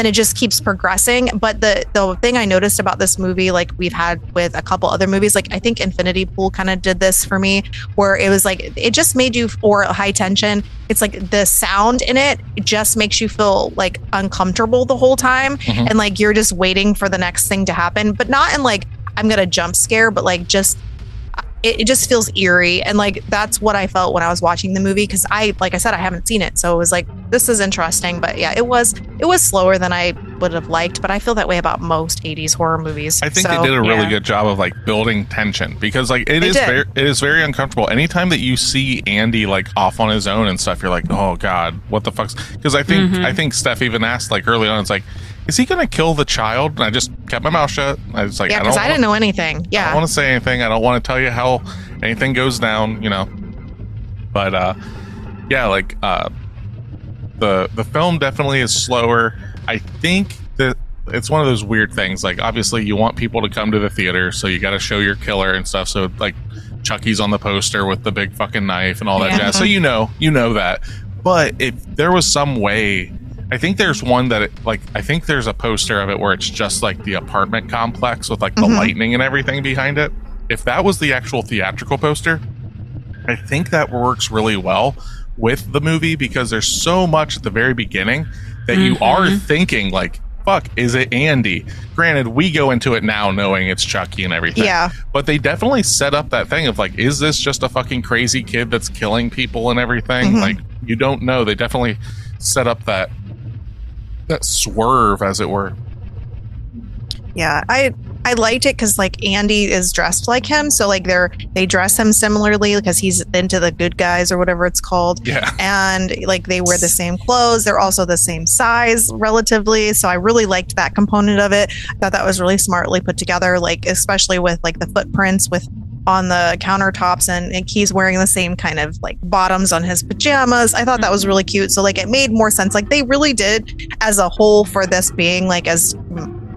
it just keeps progressing. But the thing I noticed about this movie, like we've had with a couple other movies, like I think Infinity Pool kind of did this for me, where it was like, it just made you, or High Tension, it's like the sound in it just makes you feel like uncomfortable the whole time. And like, you're just waiting for the next thing to happen, but not in like, I'm going to jump scare, but like just, it just feels eerie. And like, that's what I felt when I was watching the movie. Cause like I said, I haven't seen it. So it was like, this is interesting, but yeah, it was slower than I would have liked, but I feel that way about most 80s horror movies.
I think they did a really good job of like building tension, because like it is very uncomfortable. Anytime that you see Andy like off on his own and stuff, you're like, oh God, what the fuck's, because I think Steph even asked like early on, it's like, is he going to kill the child? And I just kept my mouth shut. I was like,
because I didn't know anything. Yeah.
I don't want to say anything. I don't want to tell you how anything goes down, you know. But yeah, like the film definitely is slower. I think that it's one of those weird things. Like, obviously you want people to come to the theater, so you got to show your killer and stuff. So like Chucky's on the poster with the big fucking knife and all that jazz. So you know that. But if there was some way, I think there's one that I think there's a poster of it where it's just like the apartment complex with like the lightning and everything behind it. If that was the actual theatrical poster, I think that works really well with the movie, because there's so much at the very beginning that you are thinking like, fuck, is it Andy? Granted, we go into it now knowing it's Chucky and everything. Yeah. But they definitely set up that thing of like, is this just a fucking crazy kid that's killing people and everything? Like, you don't know. They definitely set up that swerve, as it were.
Yeah, I liked it because like Andy is dressed like him, so like they dress him similarly because he's into the good guys or whatever it's called. Yeah, and like they wear the same clothes. They're also the same size relatively, so I really liked that component of it. I thought that was really smartly put together, like especially with like the footprints on the countertops, and he's wearing the same kind of like bottoms on his pajamas. I thought that was really cute. So like it made more sense. Like they really did as a whole for this being like, as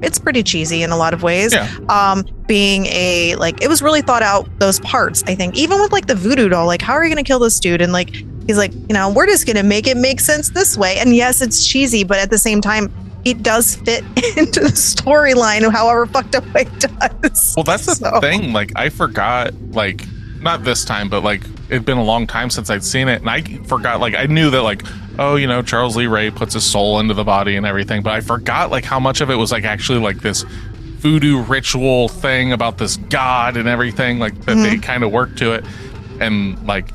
it's pretty cheesy in a lot of ways. Yeah. Being a like, it was really thought out, those parts. I think even with like the voodoo doll, like how are you going to kill this dude? And like he's like, you know, we're just going to make it make sense this way. And yes, it's cheesy, but at the same time, it does fit into the storyline, however fucked up way it does.
Well, that's the thing. Like, I forgot, like, not this time, but like, it'd been a long time since I'd seen it. And I forgot, like, I knew that, like, oh, you know, Charles Lee Ray puts his soul into the body and everything. But I forgot, like, how much of it was, like, actually, like, this voodoo ritual thing about this god and everything, like, that they kind of worked to it. And, like,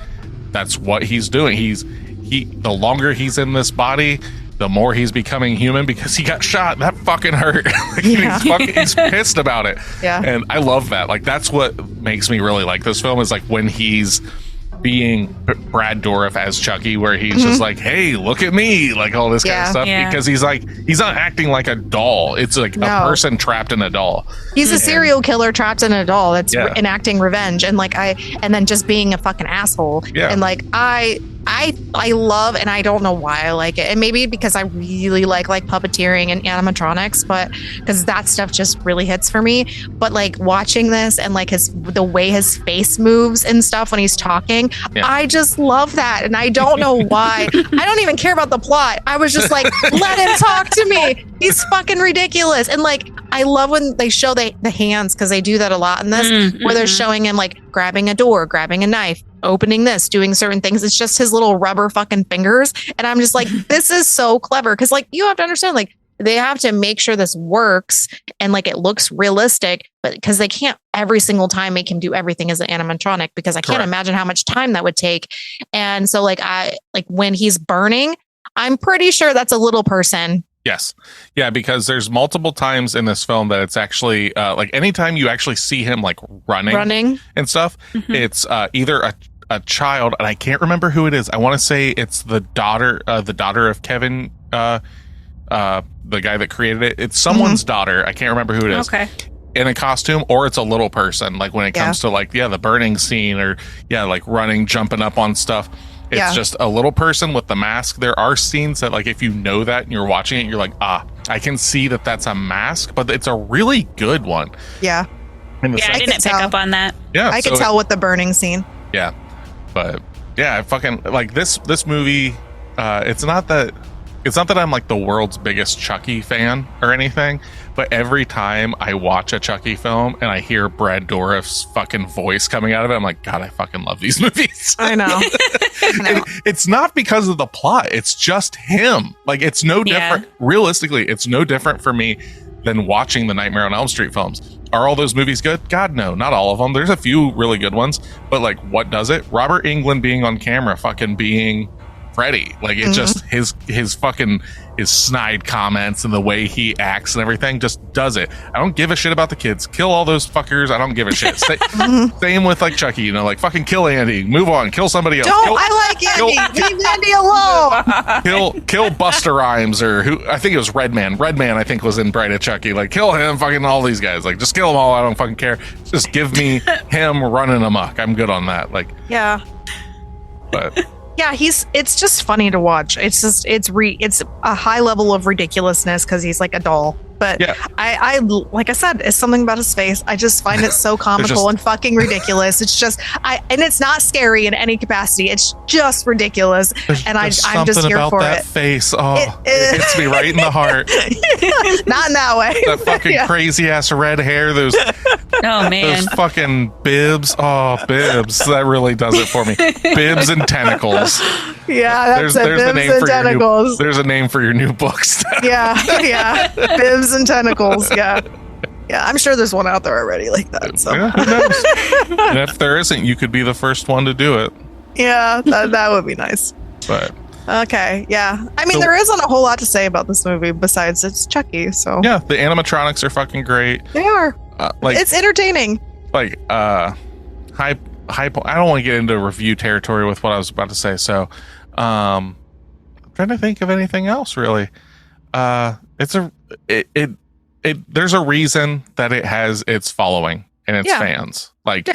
that's what he's doing. The longer he's in this body, the more he's becoming human, because he got shot. That fucking hurt. Like, he's pissed about it. Yeah. And I love that. Like, that's what makes me really like this film, is like when he's being Brad Dourif as Chucky, where he's just like, hey, look at me, like all this kind of stuff, because he's not acting like a doll. It's like a person trapped in a doll.
He's a serial killer trapped in a doll that's enacting revenge, and then just being a fucking asshole. Yeah. And like I love, and I don't know why I like it, and maybe because I really like puppeteering and animatronics, but because that stuff just really hits for me. But like watching this and like the way his face moves and stuff when he's talking, I just love that, and I don't know why. I don't even care about the plot. I was just like, let him talk to me. He's fucking ridiculous. And like, I love when they show the hands, because they do that a lot in this, where they're showing him like grabbing a door, grabbing a knife, opening this, doing certain things. It's just his little rubber fucking fingers. And I'm just like, this is so clever. Because like, you have to understand, like, they have to make sure this works and like it looks realistic, but because they can't every single time make him do everything as an animatronic, because I can't imagine how much time that would take. And so like when he's burning, I'm pretty sure that's a little person.
Yes. Yeah, because there's multiple times in this film that it's actually like anytime you actually see him like running and stuff, it's either a child, and I can't remember who it is. I want to say it's the daughter of Kevin, the guy that created it. It's someone's daughter. I can't remember who it is. Okay. In a costume, or it's a little person. Like when it comes to like, the burning scene, or like running, jumping up on stuff. It's just a little person with the mask. There are scenes that, like, if you know that and you're watching it, you're like, I can see that that's a mask, but it's a really good one.
Yeah.
I didn't pick up on that.
Yeah.
I could tell with the burning scene.
Yeah. But yeah, I fucking like this movie. It's not that I'm like the world's biggest Chucky fan or anything, but every time I watch a Chucky film and I hear Brad Dourif's fucking voice coming out of it, I'm like, God, I fucking love these movies.
I know.
It's not because of the plot. It's just him. Like, it's no different. Realistically, it's no different for me than watching the Nightmare on Elm Street films. Are all those movies good? God, no, not all of them. There's a few really good ones, but like, what does it? Robert Englund being on camera, fucking being Freddy. Like, it just his fucking his snide comments and the way he acts and everything just does it. I don't give a shit about the kids. Kill all those fuckers. I don't give a shit. Same with like Chucky, you know, like fucking kill Andy, move on, kill somebody else.
I like Andy. Leave Andy alone.
Kill Buster Rhymes, or who, I think it was Redman. Redman, I think, was in Bride of Chucky. Like, kill him, fucking all these guys. Like, just kill them all. I don't fucking care. Just give me him running amok. I'm good on that. Like,
yeah.
But
yeah, it's just funny to watch. It's a high level of ridiculousness because he's like a doll. But I like I said, it's something about his face. I just find it so comical and fucking ridiculous. It's just and it's not scary in any capacity. It's just ridiculous. And I'm just here for
that
it.
Face. Oh, it hits me right in the heart.
Not in that way.
That fucking crazy ass red hair. Those fucking bibs. Oh, bibs. That really does it for me. Bibs and tentacles.
Yeah, that's there's bibs and tentacles.
There's a name for your new books.
Yeah. Bibs and tentacles. Yeah, I'm sure there's one out there already like that. So
who knows? And if there isn't, you could be the first one to do it.
Yeah, that would be nice.
But
okay, yeah. I mean, there isn't a whole lot to say about this movie besides it's Chucky. So
yeah, the animatronics are fucking great.
They are. It's entertaining.
Like high. I don't want to get into review territory with what I was about to say. So, I'm trying to think of anything else really. There's a reason that it has its following and its fans. Like,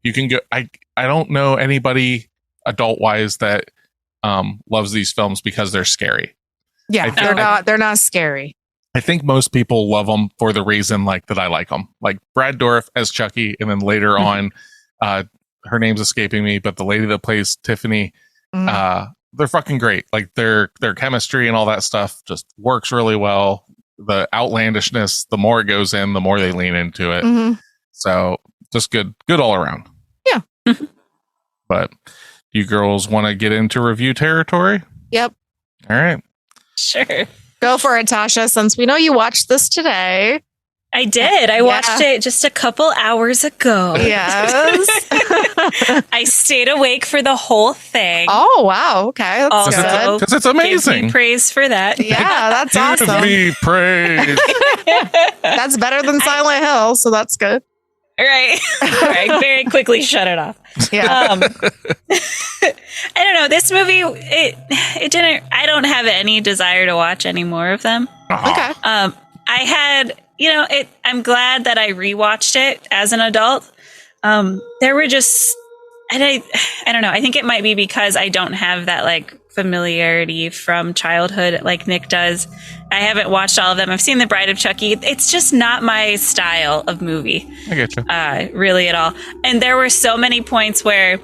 you can go. I don't know anybody adult wise that loves these films because they're scary.
Yeah, they're not scary.
I think most people love them for the reason like that I like them. Like Brad Dourif as Chucky, and then later on, her name's escaping me, but the lady that plays Tiffany, they're fucking great. Like their chemistry and all that stuff just works really well. The outlandishness, the more it goes in, the more they lean into it. So just good all around.
Yeah.
But you girls want to get into review territory?
Yep.
All right.
Sure.
Go for it, Tasha, since we know you watched this today.
I did. I watched it just a couple hours ago.
Yes.
I stayed awake for the whole thing.
Oh, wow. Okay. That's good.
Because it's amazing.
Give me praise for that.
Yeah, that's awesome.
Give me praise.
That's better than Silent Hill, so that's good.
Right. Right. Very quickly shut it off.
Yeah.
I don't know. This movie, it didn't, I don't have any desire to watch any more of them.
Okay.
I had, I'm glad that I rewatched it as an adult. There were just, and I don't know. I think it might be because I don't have that like familiarity from childhood like Nick does. I haven't watched all of them. I've seen The Bride of Chucky. It's just not my style of movie.
I get you.
Really at all. And there were so many points where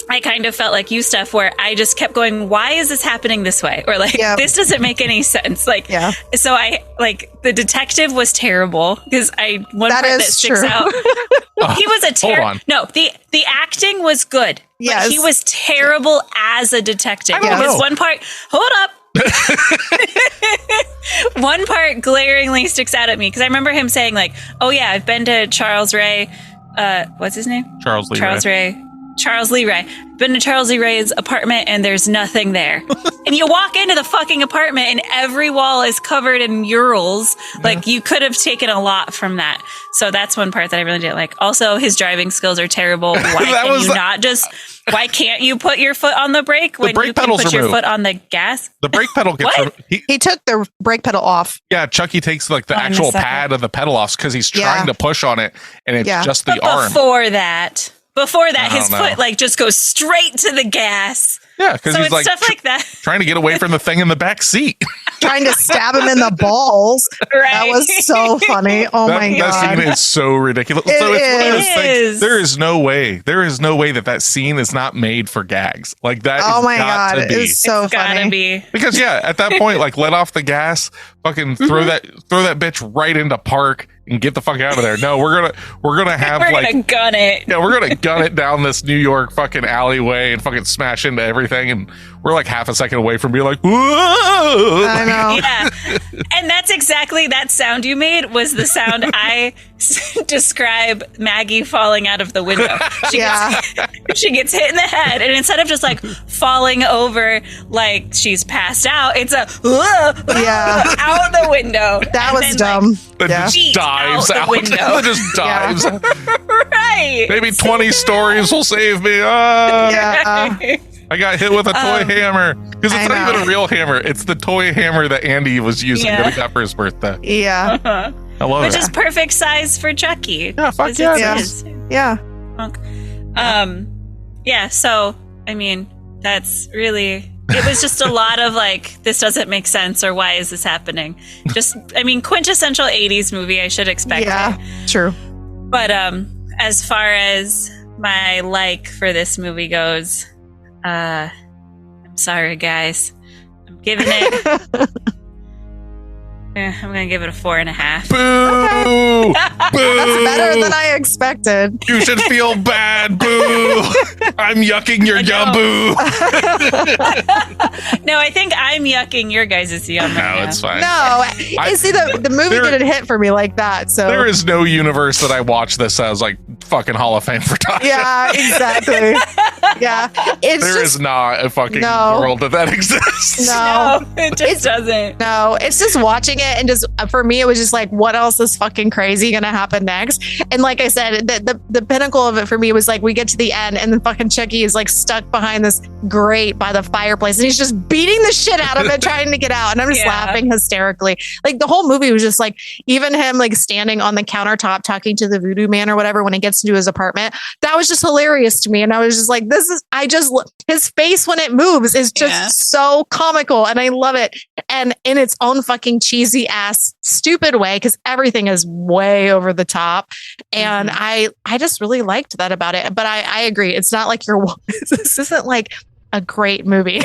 I kind of felt like you, Steph, where I just kept going, why is this happening this way? Or like, this doesn't make any sense. Like, so I like the detective was terrible because one part that sticks out. He was a terrible. No, the acting was good. Yes. But he was terrible as a detective. Because one part, hold up. One part glaringly sticks out at me because I remember him saying like, oh yeah, I've been to Charles Ray. What's his name?
Charles Lee Ray. Been to Charles Lee Ray's apartment and there's nothing there. And you walk into the fucking apartment and every wall is covered in murals. Like you could have taken a lot from that. So that's one part that I really didn't like. Also, his driving skills are terrible. Why can't you put your foot on the brake when you can put your foot on the gas? The brake pedal gets removed.
He took the brake pedal off.
Yeah, Chucky takes like the actual pad of the pedal off because he's trying to push on it and it's just the arm.
Before that, his foot like just goes straight to the gas.
Yeah, because he's like
stuff like that,
trying to get away from the thing in the back seat,
trying to stab him in the balls. Right. That was so funny. Oh my god,
that scene is so ridiculous. It's one of those things. There is no way that scene is not made for gags. Like that.
Oh my god, it is so funny.
Because at that point, like let off the gas, fucking throw that bitch right into park. And get the fuck out of there. No, we're gonna
gun it.
Yeah, we're gonna gun it down this New York fucking alleyway and fucking smash into everything. And we're like half a second away from being like, whoa!
I know.
Yeah. And that's exactly that sound you made was the sound I describe Maggie falling out of the window. She gets hit in the head, and instead of just like falling over like she's passed out, it's a out the window.
That was dumb.
Dives out the window. Just dives.
Right.
Maybe 20 stories will save me. I got hit with a toy hammer because it's not even a real hammer. It's the toy hammer that Andy was using that he got for his birthday.
Yeah.
I love it.
Which is perfect size for Chucky.
Yeah, fuck yeah.
Yeah.
So, I mean, that's really... It was just a lot of like, this doesn't make sense, or why is this happening? Just, I mean, quintessential 80s movie, I should expect it.
True.
But as far as my like for this movie goes, I'm sorry, guys. I'm giving it... I'm going to give it a 4.5.
Boo!
Okay.
Boo!
That's better than I expected.
You should feel bad. Boo! I'm yucking your yum. Boo!
No, I think I'm yucking your guys' yum.
No, it's fine.
No, see, the movie didn't hit for me like that. So
there is no universe that I watch this as like fucking Hall of Fame for Tasha.
Yeah, exactly. Yeah,
there is not a fucking world that exists.
No, it just doesn't.
No, it's just watching it, and just for me, it was just like, what else is fucking crazy gonna happen next? And like I said, the pinnacle of it for me was like we get to the end, and then fucking Chucky is like stuck behind this grate by the fireplace, and he's just beating the shit out of it, trying to get out, and I'm just laughing hysterically. Like the whole movie was just like, even him like standing on the countertop talking to the voodoo man or whatever when he gets into his apartment, that was just hilarious to me, and I was just like, his face when it moves is just so comical, and I love it, and in its own fucking cheesy ass stupid way, because everything is way over the top, and I just really liked that about it. But I agree, it's not like this isn't like a great movie.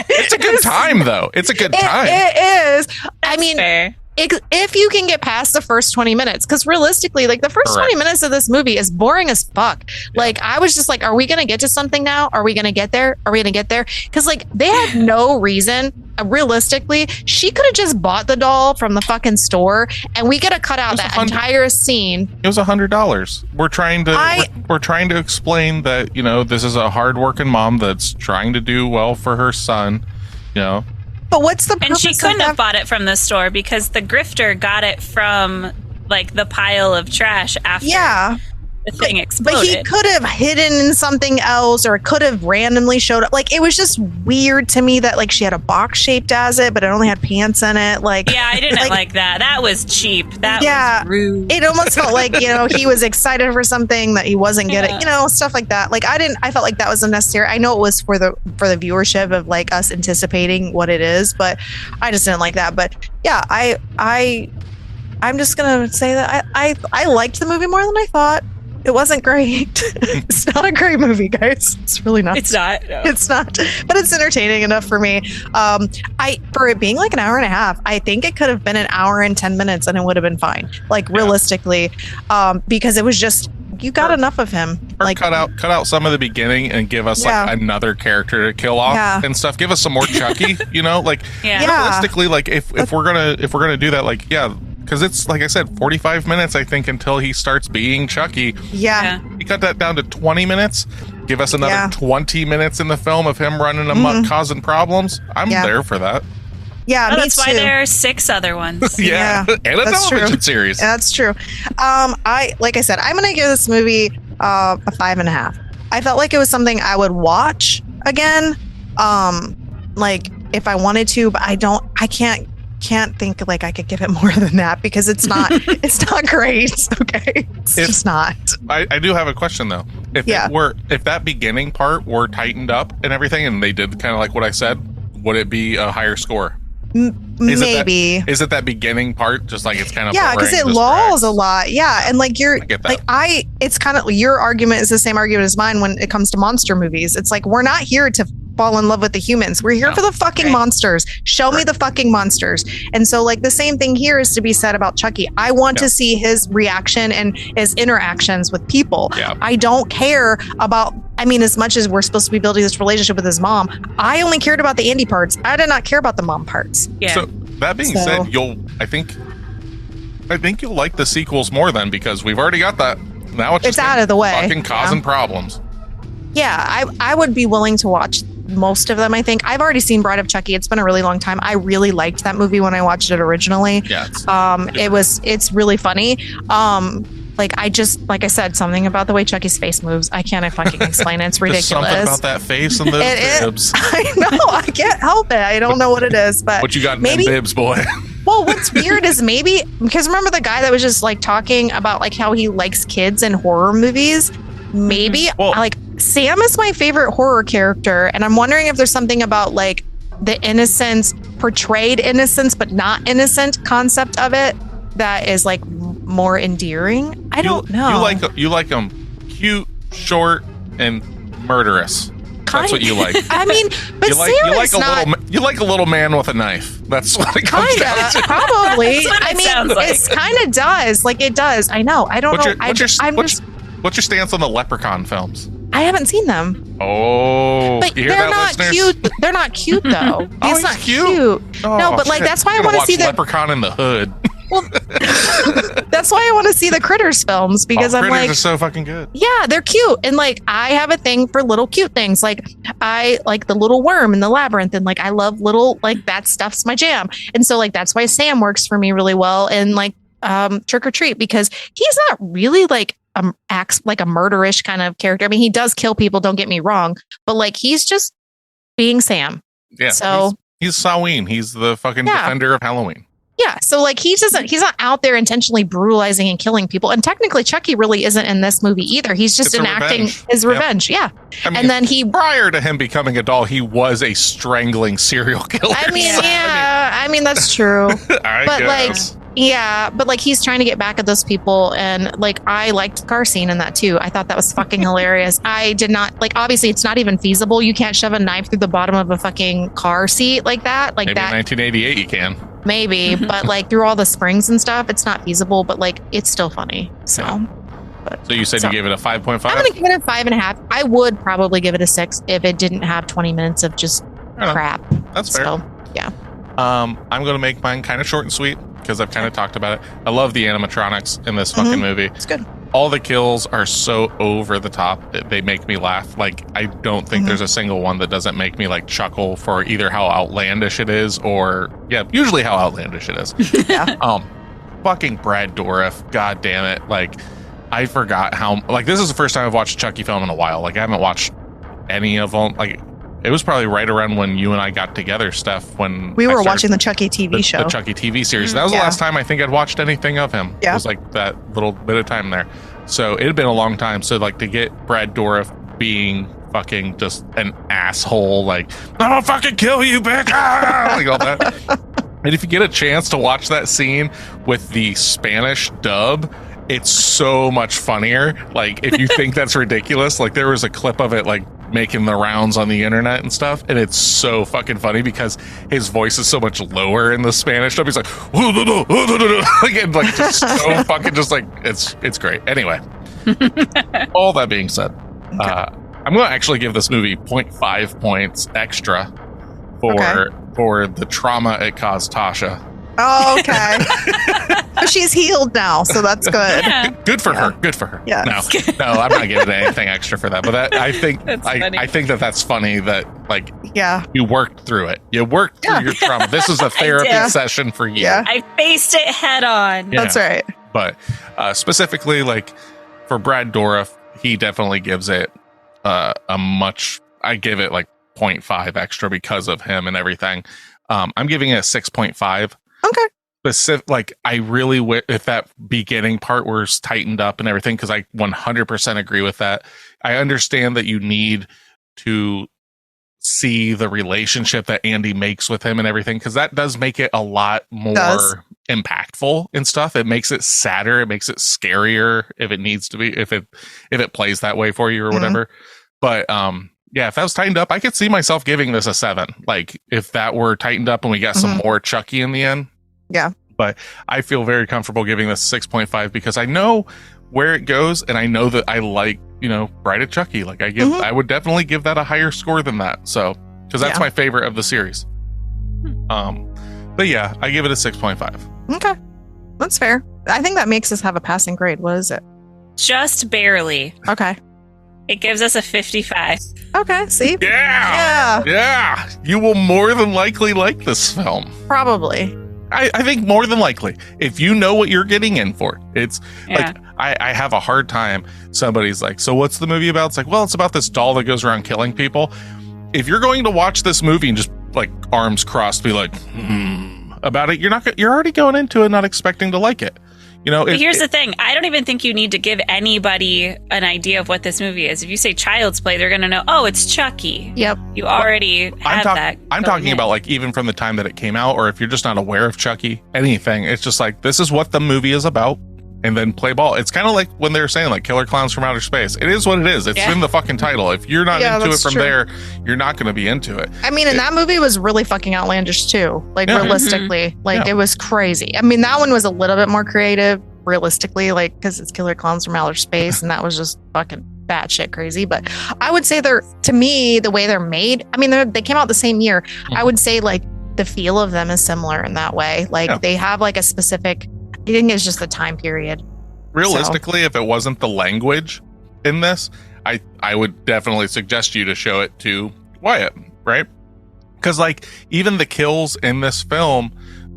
It's a good time though. It's a good time.
It is. I mean,
fair.
If you can get past the first 20 minutes, because realistically, like the first 20 minutes of this movie is boring as fuck. Like I was just like, are we going to get to something now? Are we going to get there? Are we going to get there? Because like they had no reason. Realistically, she could have just bought the doll from the fucking store, and we could have cut out that entire scene.
It was $100. We're trying to explain that, you know, this is a hardworking mom that's trying to do well for her son, you know.
But what's the purpose?
And she couldn't have bought it from the store because the grifter got it from like the pile of trash after the thing exploded.
But he could have hidden in something else, or it could have randomly showed up. Like, it was just weird to me that like she had a box shaped as it, but it only had pants in it. Like,
yeah, I didn't like that. That was cheap. That was rude.
It almost felt like, you know, he was excited for something that he wasn't getting, you know, stuff like that. Like, I felt like that was unnecessary. I know it was for the viewership of like us anticipating what it is, but I just didn't like that. But yeah, I'm just gonna say that I liked the movie more than I thought. It wasn't great. It's not a great movie, guys. It's really not.
It's not. No.
It's not. But it's entertaining enough for me. For it being like an hour and a half, I think it could have been an hour and 10 minutes and it would have been fine. Like, realistically, because it was just, you got enough of him.
Or
like,
cut out some of the beginning and give us like another character to kill off and stuff. Give us some more Chucky. You know, like realistically, like if we're gonna do that, like because it's, like I said, 45 minutes, I think, until he starts being Chucky.
Yeah.
You cut that down to 20 minutes. Give us another 20 minutes in the film of him running amok, causing problems. I'm there for that.
Yeah, me
that's
too.
why there are 6 other ones.
And a television series.
That's true. Like I said, I'm going to give this movie a 5.5. I felt like it was something I would watch again, like if I wanted to, but I can't think like I could give it more than that, because it's not great. Okay, it's just not.
I do have a question though. If that beginning part were tightened up and everything, and they did kind of like what I said, would it be a higher score?
Maybe.
Is it that beginning part just like it's kind of
because it lulls a lot. And like it's kind of, your argument is the same argument as mine when it comes to monster movies. It's like, we're not here to fall in love with the humans. We're here for the fucking monsters. Show me the fucking monsters. And so like the same thing here is to be said about Chucky. I want to see his reaction and his interactions with people. I don't care about, I mean, as much as we're supposed to be building this relationship with his mom, I only cared about the Andy parts. I did not care about the mom parts.
So that being said, I think you'll like the sequels more then, because we've already got that. Now it's just
out of the way.
Fucking causing problems.
Yeah, I would be willing to watch most of them. I think I've already seen Bride of Chucky. It's been a really long time. I really liked that movie when I watched it originally. It's really funny. Like I said, something about the way Chucky's face moves, I can't fucking explain it. It's ridiculous.
Something about that face and those bibs.
I know. I can't help it. I don't know what it is, but
what you got in them bibs, boy?
Well, what's weird is maybe because remember the guy that was just like talking about like how he likes kids in horror movies. Maybe like Sam is my favorite horror character, and I'm wondering if there's something about like the innocence, portrayed innocence but not innocent concept of it that is like more endearing. I don't know.
You like them cute, short, and murderous. That's what you like.
I mean, but
you like a little man with a knife. That's what it comes down to.
Probably. I mean, it kind of does. Like it does. I know. I don't know.
What's your stance on the Leprechaun films?
I haven't seen them.
Oh,
but they're not cute. They're not cute though.
He's not cute. Oh,
no, but like that's why I want to see the
Leprechaun in the Hood.
Well, that's why I want to see the Critters films, because I'm like,
Critters are so fucking good.
Yeah, they're cute, and like I have a thing for little cute things. Like I like the little worm in the labyrinth, and like I love little like that stuff's my jam. And so like that's why Sam works for me really well in like Trick or Treat, because he's not really like acts like a murderish kind of character. I mean, he does kill people, don't get me wrong, but like he's just being Sam.
Yeah. So he's Samhain. He's the fucking defender of Halloween.
Yeah, so like he's not out there intentionally brutalizing and killing people. And technically Chucky really isn't in this movie either. He's just enacting his revenge. Yeah.
I mean,
and then
prior to him becoming a doll, he was a strangling serial killer.
I mean, that's true. But guess. But like he's trying to get back at those people, and like I liked the car scene in that too. I thought that was fucking hilarious. I did not like, obviously it's not even feasible. You can't shove a knife through the bottom of a fucking car seat like that. Like
maybe
that.
In 1988 you can.
Maybe, but like through all the springs and stuff, it's not feasible, but like it's still funny. So
So you said you gave it a 5.5?
I'm gonna give it a 5.5. I would probably give it a 6 if it didn't have 20 minutes of just crap.
That's fair.
So, yeah.
I'm gonna make mine kind of short and sweet because I've kind of talked about it. I love the animatronics in this fucking movie.
It's good.
All the kills are so over the top. They make me laugh. Like, I don't think there's a single one that doesn't make me like chuckle for either how outlandish it is or usually how outlandish it is. fucking Brad Dourif. God damn it. Like, I forgot how, like, this is the first time I've watched a Chucky film in a while. Like, I haven't watched any of them. Like, it was probably right around when you and I got together, Steph, when
we were watching the Chucky TV show.
The Chucky TV series. That was the last time I think I'd watched anything of him.
Yeah.
It was like that little bit of time there. So it had been a long time. So, like, to get Brad Dourif being fucking just an asshole, like, I'm gonna fucking kill you, bitch! Ah! Like all that. And if you get a chance to watch that scene with the Spanish dub, it's so much funnier. Like, if you think that's ridiculous, like, there was a clip of it, like, making the rounds on the internet and stuff, and it's so fucking funny because his voice is so much lower in the Spanish dub. He's like, and like just so fucking just like it's great. Anyway, all that being said, I'm going to actually give this movie 0.5 points extra for the trauma it caused Tasha.
Oh, okay. But she's healed now, so that's good.
Yeah.
Good for her. Good for her.
Yeah.
No, I'm not giving anything extra for that. But that, I think I think that's funny that, like, you worked through it. You worked through your trauma. This is a therapy session for you.
Yeah.
I faced it head on.
Yeah.
That's right.
But specifically, like, for Brad Dourif, he definitely gives it I give it like 0.5 extra because of him and everything. I'm giving it a 6.5.
Okay.
Like, I really if that beginning part was tightened up and everything, because I 100% agree with that. I understand that you need to see the relationship that Andy makes with him and everything, because that does make it a lot more impactful and stuff. It makes it sadder. It makes it scarier if it needs to be, if it plays that way for you or whatever. But yeah, if that was tightened up, I could see myself giving this a 7. Like, if that were tightened up and we got some more Chucky in the end.
Yeah.
But I feel very comfortable giving this 6.5 because I know where it goes, and I know that I like, Bride of Chucky. Like, I would definitely give that a higher score than that. So, because that's my favorite of the series. But yeah, I give it a 6.5.
Okay. That's fair. I think that makes us have a passing grade. What is it?
Just barely.
Okay.
It gives us a 55.
Okay. See?
Yeah. You will more than likely like this film.
Probably.
I think more than likely, if you know what you're getting in for. It's like, I have a hard time. Somebody's like, so what's the movie about? It's like, well, it's about this doll that goes around killing people. If you're going to watch this movie and just, like, arms crossed, be like, about it, you're already going into it not expecting to like it.
But here's the thing. I don't even think you need to give anybody an idea of what this movie is. If you say Child's Play, they're going to know, oh, it's Chucky.
Yep.
You already have that.
I'm talking about, like, even from the time that it came out, or if you're just not aware of Chucky, anything. It's just like, this is what the movie is about. And then play ball. It's kind of like when they were saying, like, Killer Clowns from Outer Space. It is what it is. It's in the fucking title. If you're not into it from there, you're not going to be into it.
I mean, and that movie was really fucking outlandish too. Like, realistically, like, it was crazy. I mean, that one was a little bit more creative, realistically, like, because it's Killer Clowns from Outer Space, and that was just fucking batshit crazy. But I would say to me, the way they're made, I mean, they came out the same year. I would say, like, the feel of them is similar in that way. Like, they have, like, a specific, I think it's just the time period.
Realistically, if it wasn't the language in this, I would definitely suggest you to show it to Wyatt, right? Because, like, even the kills in this film,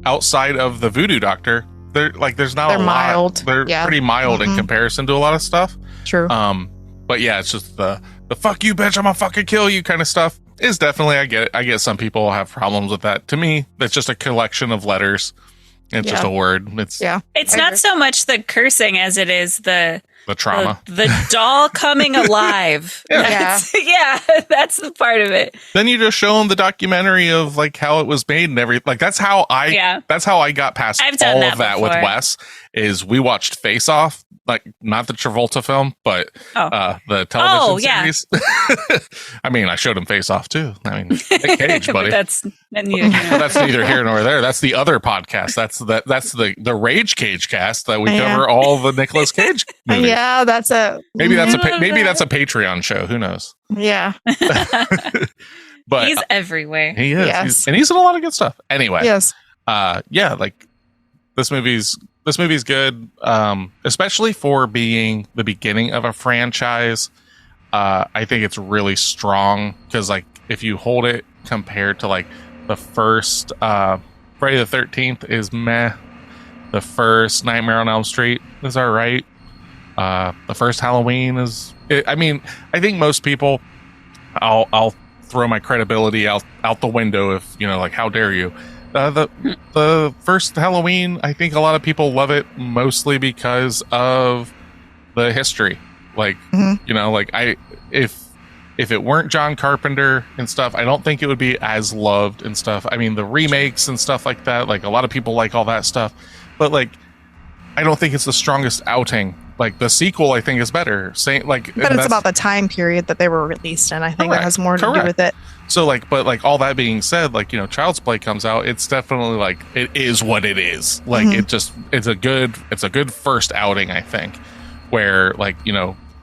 outside of the voodoo doctor, they're like, there's not a lot.
Mild.
They're pretty mild in comparison to a lot of stuff.
True.
But yeah, it's just the fuck you, bitch, I'm gonna fucking kill you kind of stuff is definitely, I get it. I get some people have problems with that. To me, that's just a collection of letters. It's just a word. It's
not so much the cursing as it is the
trauma.
The doll coming alive. That's the part of it.
Then you just show them the documentary of, like, how it was made and everything. Like, that's how I got past all of that with Wes. Is we watched Face Off, like, not the Travolta film, but the television series. I mean, I showed him Face Off too. I mean, Nick Cage, buddy.
That's
neither here nor there. That's the other podcast. That's the Rage Cage cast that we cover all the Nicolas Cage movies.
Yeah, that's
maybe that's a Patreon show. Who knows?
Yeah.
But
he's everywhere.
He is.
Yes.
He's in a lot of good stuff. Anyway.
Yes.
Like, this movie's good, especially for being the beginning of a franchise. I think it's really strong because, like, if you hold it compared to, like, the first Friday the 13th is meh. The first Nightmare on Elm Street is all right. The first Halloween is. I think most people. I'll throw my credibility out the window if like how dare you. The first Halloween, I think a lot of people love it mostly because of the history. Like if it weren't John Carpenter and stuff, I don't think it would be as loved and stuff. I mean, the remakes and stuff like that, like a lot of people like all that stuff, but like I don't think it's the strongest outing. Like the sequel, I think is better. But
it's about the time period that they were released in. I think that has more to do with it.
So but all that being said, Child's Play comes out. It's definitely it is what it is. Like it's a good first outing. I think where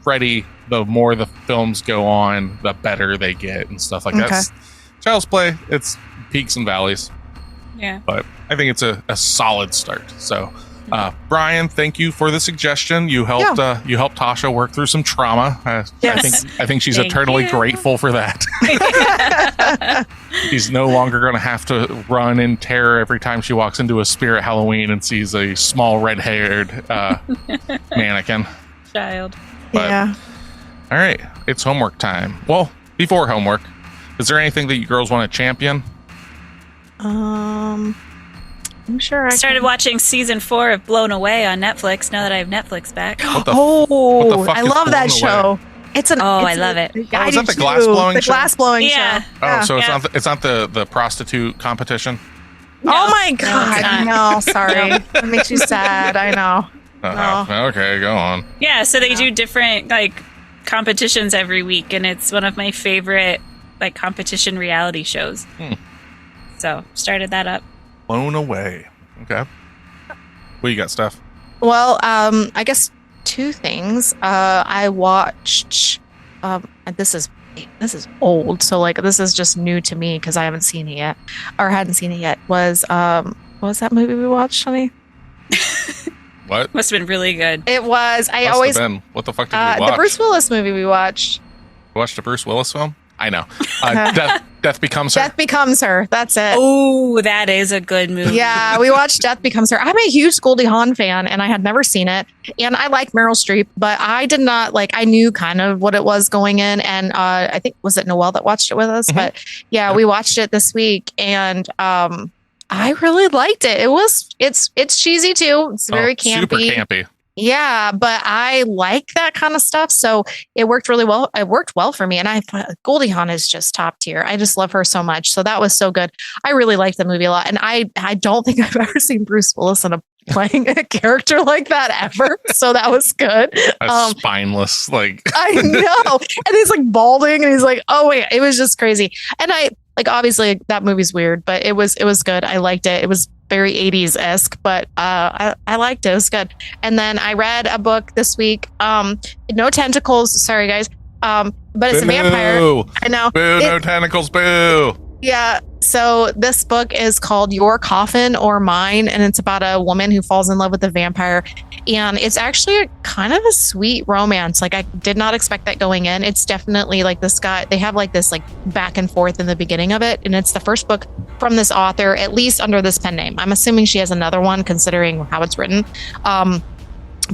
Freddy, the more the films go on, the better they get and stuff like that. Child's Play, it's peaks and valleys.
Yeah,
but I think it's a solid start. So. Brian, thank you for the suggestion. You helped Tasha work through some trauma.
Yes.
I think she's eternally grateful for that. She's no longer going to have to run in terror every time she walks into a Spirit Halloween and sees a small red-haired mannequin.
Child.
Yeah.
All right, it's homework time. Well, before homework, is there anything that you girls want to champion?
I'm sure I
started watching season 4 of Blown Away on Netflix now that I have Netflix back.
What the fuck
I love that show. I love it.
Is that the glass blowing show?
The glass blowing show.
Oh, so it's not the prostitute competition?
No, oh my God. No, sorry. That makes you sad. I know.
No. Okay, go on.
Yeah, so they do different competitions every week, and it's one of my favorite competition reality shows. So started that up.
Blown Away. Okay. What you got, Steph?
Well, I guess 2 things. I watched. This is old, so this is just new to me because I haven't seen it yet, or hadn't seen it yet. Was what was that movie we watched, honey?
What?
Must have been really good.
It was.
What the fuck did we watch?
The Bruce Willis movie we watched.
You watched a Bruce Willis film? I know. Death Becomes Her.
Death Becomes Her. That's it.
Oh, that is a good movie.
Yeah, we watched Death Becomes Her. I'm a huge Goldie Hawn fan, and I had never seen it. And I like Meryl Streep, but I did not I knew kind of what it was going in. And I think, was it Noelle that watched it with us? Mm-hmm. But yeah, we watched it this week, and I really liked it. It's cheesy too. It's very campy.
Super campy.
Yeah, but I like that kind of stuff. So it worked really well. It worked well for me. And I thought Goldie Hawn is just top tier. I just love her so much. So that was so good. I really liked the movie a lot. And I don't think I've ever seen Bruce Willis playing a character like that ever. So that was good.
Spineless.
I know. And he's balding and he's oh wait, it was just crazy. And I obviously that movie's weird, but it was good. I liked it. It was very 80s-esque, but I liked it. It was good. And then I read a book this week. No tentacles. Sorry, guys. But it's a vampire. I know.
Boo, no tentacles. Boo.
Yeah. So this book is called Your Coffin or Mine, and it's about a woman who falls in love with a vampire. And it's actually kind of a sweet romance. I did not expect that going in. It's definitely this guy, they have this back and forth in the beginning of it. And it's the first book from this author, at least under this pen name. I'm assuming she has another one considering how it's written.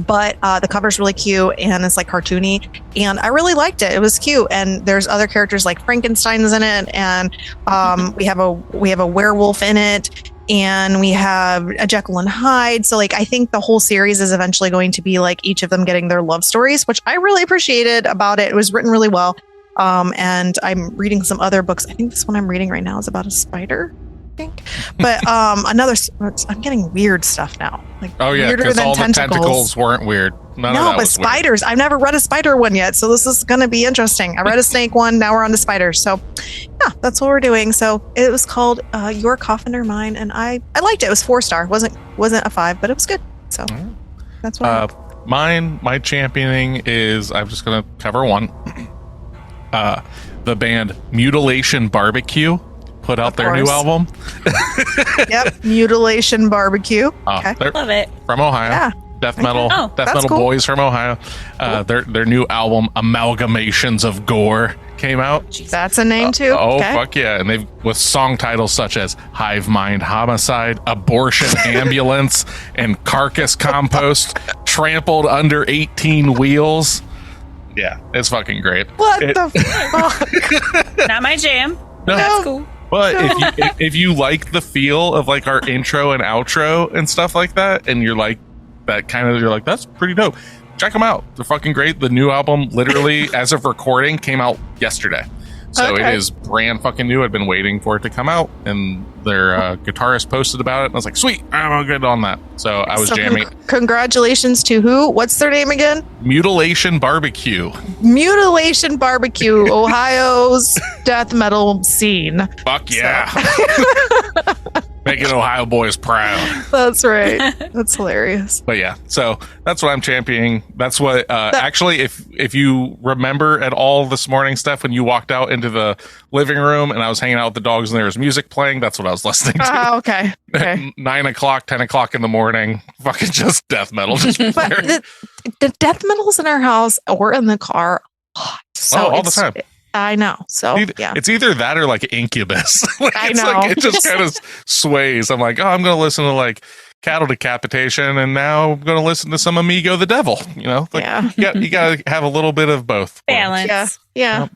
But the cover's really cute and it's cartoony, and I really liked it. It was cute, and there's other characters like Frankenstein's in it, and we have a werewolf in it, and we have a Jekyll and Hyde. So I think the whole series is eventually going to be each of them getting their love stories, which I really appreciated about it. It was written really well. And I'm reading some other books. I think this one I'm reading right now is about a spider. But I'm getting weird stuff now.
Oh yeah, because all the tentacles weren't weird.
No, but spiders. Weird. I've never read a spider one yet, so this is going to be interesting. I read a snake one. Now we're on to spiders. So yeah, that's what we're doing. So it was called Your Coffin or Mine, and I liked it. It was 4-star. wasn't a 5, but it was good. So that's what.
My championing is, I'm just going to cover one. The band Mutilation Barbecue put out their new album.
Yep, Mutilation Barbecue.
Okay. Love it.
From Ohio. Yeah. Death metal
cool.
boys from Ohio. Their new album, Amalgamations of Gore, came out.
That's a name too. Okay.
Fuck yeah! And they've with song titles such as "Hive Mind Homicide," "Abortion Ambulance," and "Carcass Compost," "Trampled Under 18 Wheels." Yeah, it's fucking great.
What the fuck?
Not my jam.
No.
That's cool.
But if you like the feel of like our intro and outro and stuff like that, and you're like that kind of, you're like, that's pretty dope. Check them out. They're fucking great. The new album, literally, as of recording, came out yesterday. So it is brand fucking new. I've been waiting for it to come out, and their guitarist posted about it, and I was like, sweet, I'm all good on that. So I was jamming.
Congratulations to who? What's their name again?
Mutilation Barbecue.
Mutilation Barbecue, Ohio's death metal scene.
Fuck yeah. Making Ohio boys proud.
That's right. That's hilarious.
But yeah, so that's what I'm championing. That's what actually, if you remember at all this morning, Steph, when you walked out into the living room and I was hanging out with the dogs and there was music playing, that's what I was listening to.
Oh, okay.
At 9 o'clock, 10 o'clock in the morning, fucking just death metal. Just
but the death metal's in our house or in the car. So
all the time.
I know. So yeah,
it's either that or like Incubus.
I know.
Like, it just kind of sways. I'm like, oh, I'm going to listen to like Cattle Decapitation, and now I'm going to listen to some Amigo the Devil. You know, like,
yeah.
you got to have a little bit of both.
Balance.
Yeah.
Yep.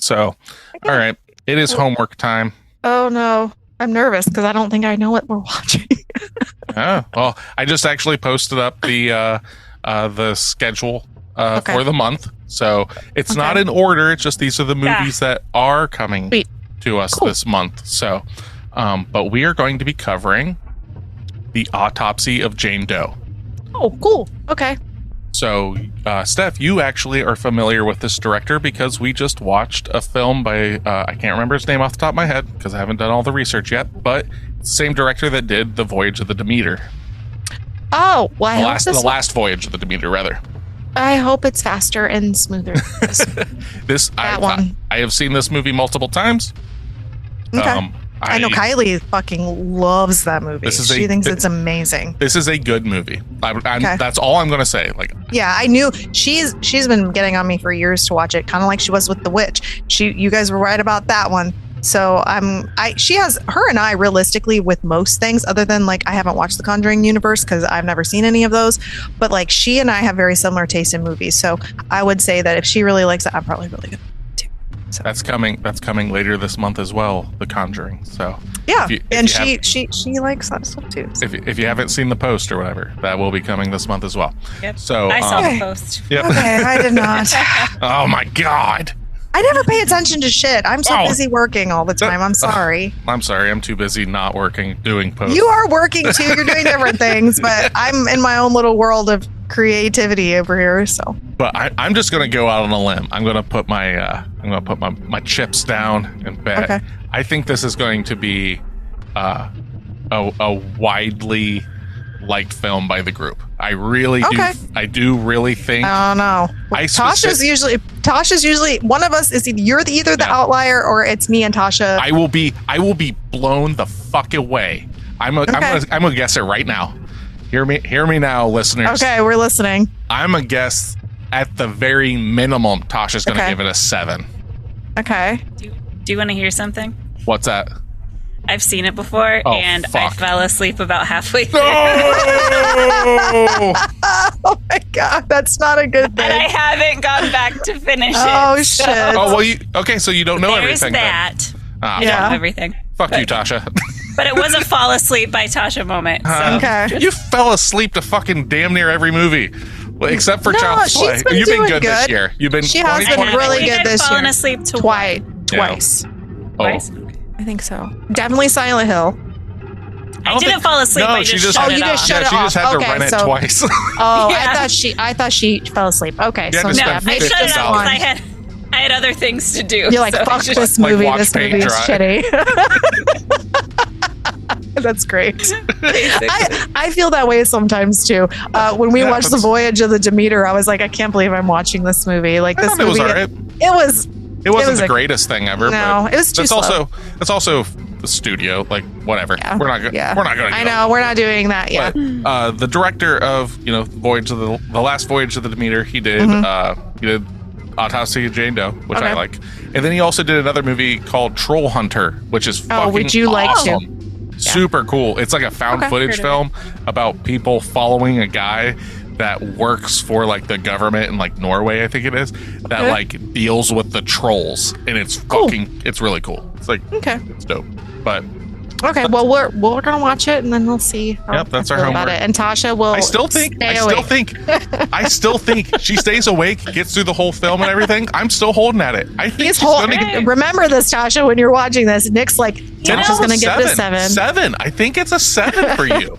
So, all right, it is homework time.
Oh no, I'm nervous because I don't think I know what we're watching.
Oh, well, I just actually posted up the schedule for the month. So it's not in order. It's just these are the movies that are coming to us this month. So, but we are going to be covering The Autopsy of Jane Doe.
Oh, cool. Okay.
So, Steph, you actually are familiar with this director because we just watched a film by, I can't remember his name off the top of my head because I haven't done all the research yet, but it's the same director that did The Voyage of the Demeter.
Oh, well,
the last Voyage of the Demeter, rather.
I hope it's faster and smoother.
I have seen this movie multiple times.
Okay. I know Kylie fucking loves that movie. She thinks it's amazing.
This is a good movie. That's all I'm going to say. Like,
yeah, I knew she's been getting on me for years to watch it, kind of like she was with The Witch. You guys were right about that one. So she has her and I realistically with most things other than like I haven't watched the Conjuring universe because I've never seen any of those, but like she and I have very similar taste in movies. So I would say that if she really likes it, I'm probably really good too. So
that's coming later this month as well, The Conjuring. So
yeah, she likes that stuff too. So.
If you haven't seen the post or whatever, that will be coming this month as well.
Yep.
So
I saw the post.
Yep.
Okay, I did not.
Oh my God.
I never pay attention to shit. I'm so busy working all the time. I'm sorry.
I'm sorry. I'm too busy not working, doing posts.
You are working too. You're doing different things, but I'm in my own little world of creativity over here. So,
but I'm just gonna go out on a limb. I'm gonna put my chips down and bet.
Okay.
I think this is going to be a widely liked film by the group. I really do. I do really think.
I don't know. Tasha's usually one of us is either the outlier or it's me and Tasha.
I will be blown the fuck away. I'm gonna guess it right now. Hear me now, listeners.
Okay, we're listening.
I'm a guess at the very minimum. Tasha's gonna give it a 7.
Okay.
Do you want to hear something?
What's that?
I've seen it before, and
fuck.
I fell asleep about halfway through.
No!
Oh my God, that's not a good thing.
And I haven't gone back to finish it.
Oh
so
shit.
Oh well, so you don't know
there's
everything.
That.
I
don't know everything.
Fuck you, Tasha.
But it was a fall asleep by Tasha moment. So.
Okay.
You fell asleep to fucking damn near every movie. Well, except for Child's Play. You've been good this year.
She has been really good this year.
Fallen asleep
twice.
Twice?
I think so. Definitely Silent Hill.
I didn't fall asleep.
No,
I
she
just
just
shut it off.
She just had to rent it twice.
Oh,
Yeah.
I thought she fell asleep. Okay,
Yeah,
so
just
No,
spent
I shut it
$50.
off because I had other things to do.
you're like,
so
fuck
just-
this
like
movie.
watch
This
paint
movie is
dry.
shitty. That's great. I feel that way sometimes too. When we watched The Voyage of the Demeter, I was like, I can't believe I'm watching this movie. Like this
it was
movie,
alright.
it
wasn't the greatest thing ever.
No,
but
it was too slow.
That's also the studio. Like whatever.
Yeah.
We're not going to.
I know we're not doing that. Yeah.
But, the director of Voyage of the last Voyage of the Demeter, he did Autopsy of Jane Doe, which I like. And then he also did another movie called Troll Hunter, which is fucking
would you like
awesome.
to?
Super cool. It's like a found footage film about people following a guy that works for like the government in like Norway, I think it is, that like deals with the trolls, and it's fucking it's really cool. It's like it's dope. But
well, we're gonna watch it and then we'll see how
that's
I
our
feel
homework.
about it. And Tasha will
I still think she stays awake, gets through the whole film and everything. I'm still holding at it. I think she's gonna get,
remember this, Tasha, when you're watching this. Nick's like, Tasha's gonna give it a 7.
7. I think it's a 7 for you.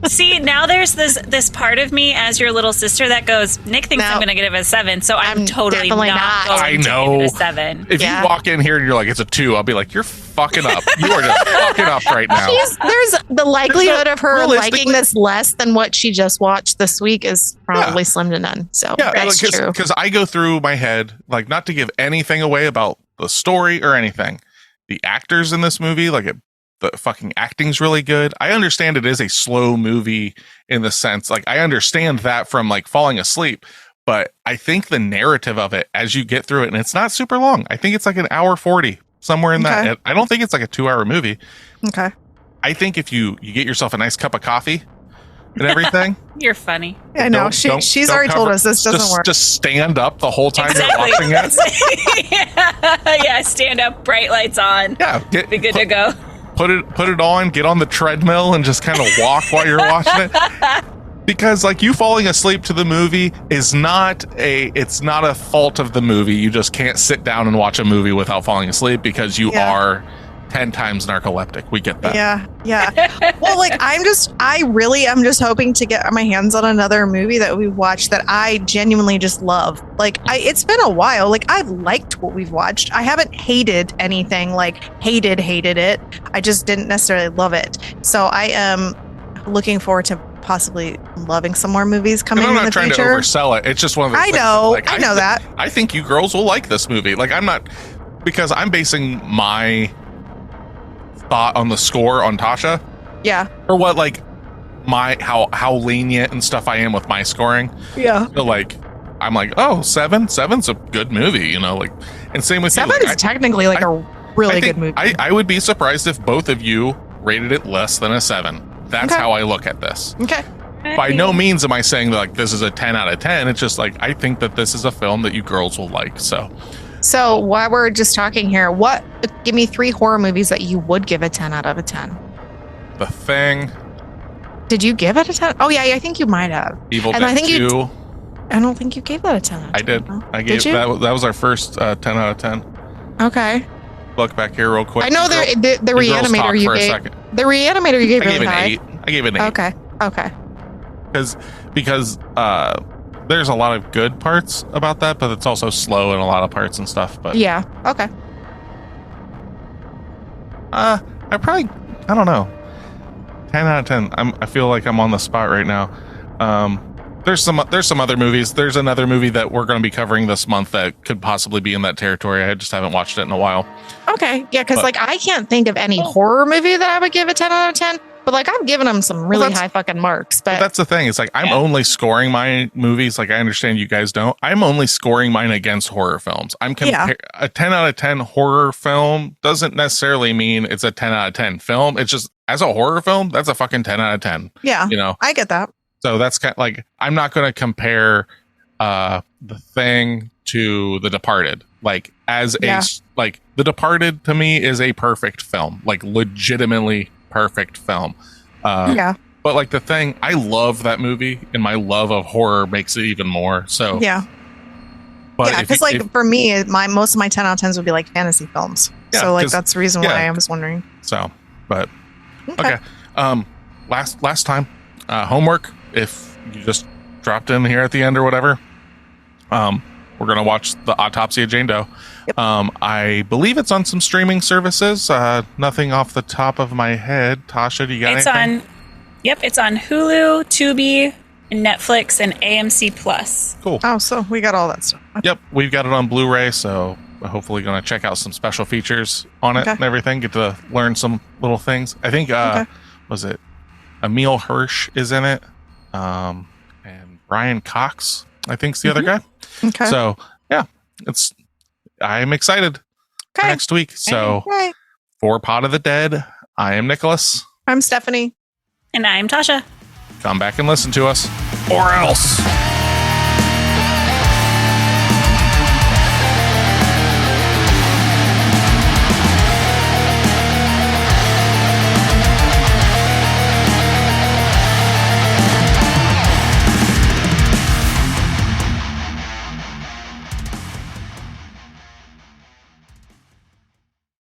See, now there's this part of me as your little sister that goes, Nick thinks I'm going to give it a 7, so I'm totally not going to give it a 7.
If you walk in here and you're like, it's a 2, I'll be like, you're fucking up. You are just fucking up right now.
There's the likelihood of her liking this less than what she just watched this week is probably slim to none. So that's true.
Because I go through my head, like, not to give anything away about the story or anything. The actors in this movie, like the fucking acting's really good. I understand it is a slow movie in the sense, like, I understand that from like falling asleep, but I think the narrative of it as you get through it, and it's not super long. I think it's like an hour 40, somewhere in that. I don't think it's like a 2-hour movie.
Okay.
I think if you get yourself a nice cup of coffee and everything.
You're funny.
Yeah, I know. She's already told us this doesn't work.
Just stand up the whole time you're watching it.
Yeah, stand up, bright lights on.
Yeah.
Be good to go.
Put it on, get on the treadmill and just kind of walk while you're watching it. Because like you falling asleep to the movie is it's not a fault of the movie. You just can't sit down and watch a movie without falling asleep because you are 10 times narcoleptic. We get that.
Yeah. Well, like I really am just hoping to get my hands on another movie that we watched that I genuinely just love. Like it's been a while. Like I've liked what we've watched. I haven't hated anything, like hated it. I just didn't necessarily love it. So I am looking forward to possibly loving some more movies coming in the future.
I'm not trying to oversell it. It's just one of those things.
I know that.
I think you girls will like this movie. Like because I'm basing my thought on the score on Tasha.
Yeah.
Or what, like how lenient and stuff I am with my scoring.
Yeah.
So like I'm like, oh, 7? 7's a good movie, you know, like, and same with
7 is technically like a really good movie.
I would be surprised if both of you rated it less than a 7. That's how I look at this.
Okay.
By no means am I saying that like this is a 10 out of 10. It's just like I think that this is a film that you girls will like. So
while we're just talking here, give me 3 horror movies that you would give a 10 out of a 10.
The Thing.
Did you give it a 10? Oh yeah, I think you might have.
Evil Dead 2.
I don't think you gave that a 10 out of 10.
I did. I gave that was our first 10 out of 10.
Okay.
Look back here real quick.
I know the Reanimator you gave. The Reanimator you gave really high.
I gave it an 8.
Okay.
Because there's a lot of good parts about that, but it's also slow in a lot of parts and stuff. But
yeah, okay.
I don't know. 10 out of 10. I feel like I'm on the spot right now. There's some other movies. There's another movie that we're going to be covering this month that could possibly be in that territory. I just haven't watched it in a while.
Okay, yeah, because like I can't think of any horror movie that I would give a 10 out of 10. But like I've given them some really high fucking marks. But
that's the thing. It's like I'm only scoring my movies. Like I understand you guys don't. I'm only scoring mine against horror films. A 10 out of 10 horror film doesn't necessarily mean it's a 10 out of 10 film. It's just as a horror film, that's a fucking 10 out of 10.
Yeah,
you know,
I get that.
So that's kind of like I'm not going to compare The Thing to The Departed. Like like The Departed to me is a perfect film. Like legitimately perfect film. But like The Thing, I love that movie, and my love of horror makes it even more. So
but because like for me, most of my 10 out of 10s would be like fantasy films. So like that's the reason why I was wondering.
So, but okay. Last time, homework. If you just dropped in here at the end or whatever, we're gonna watch the Autopsy of Jane Doe. Yep. I believe it's on some streaming services. Nothing off the top of my head. Tasha, do you got anything?
It's on Hulu, Tubi, Netflix, and AMC Plus.
Cool.
Oh, so we got all that stuff.
Yep, we've got it on Blu-ray, so we're hopefully going to check out some special features on it and everything. Get to learn some little things. I think, was it Emil Hirsch is in it? And Brian Cox, I think, is the other guy. Okay. So, yeah, I'm excited for
Okay.
next week. So
Okay.
for Pod of the Dead, I am Nicholas.
I'm Stephanie.
And I'm Tasha.
Come back and listen to us, or else.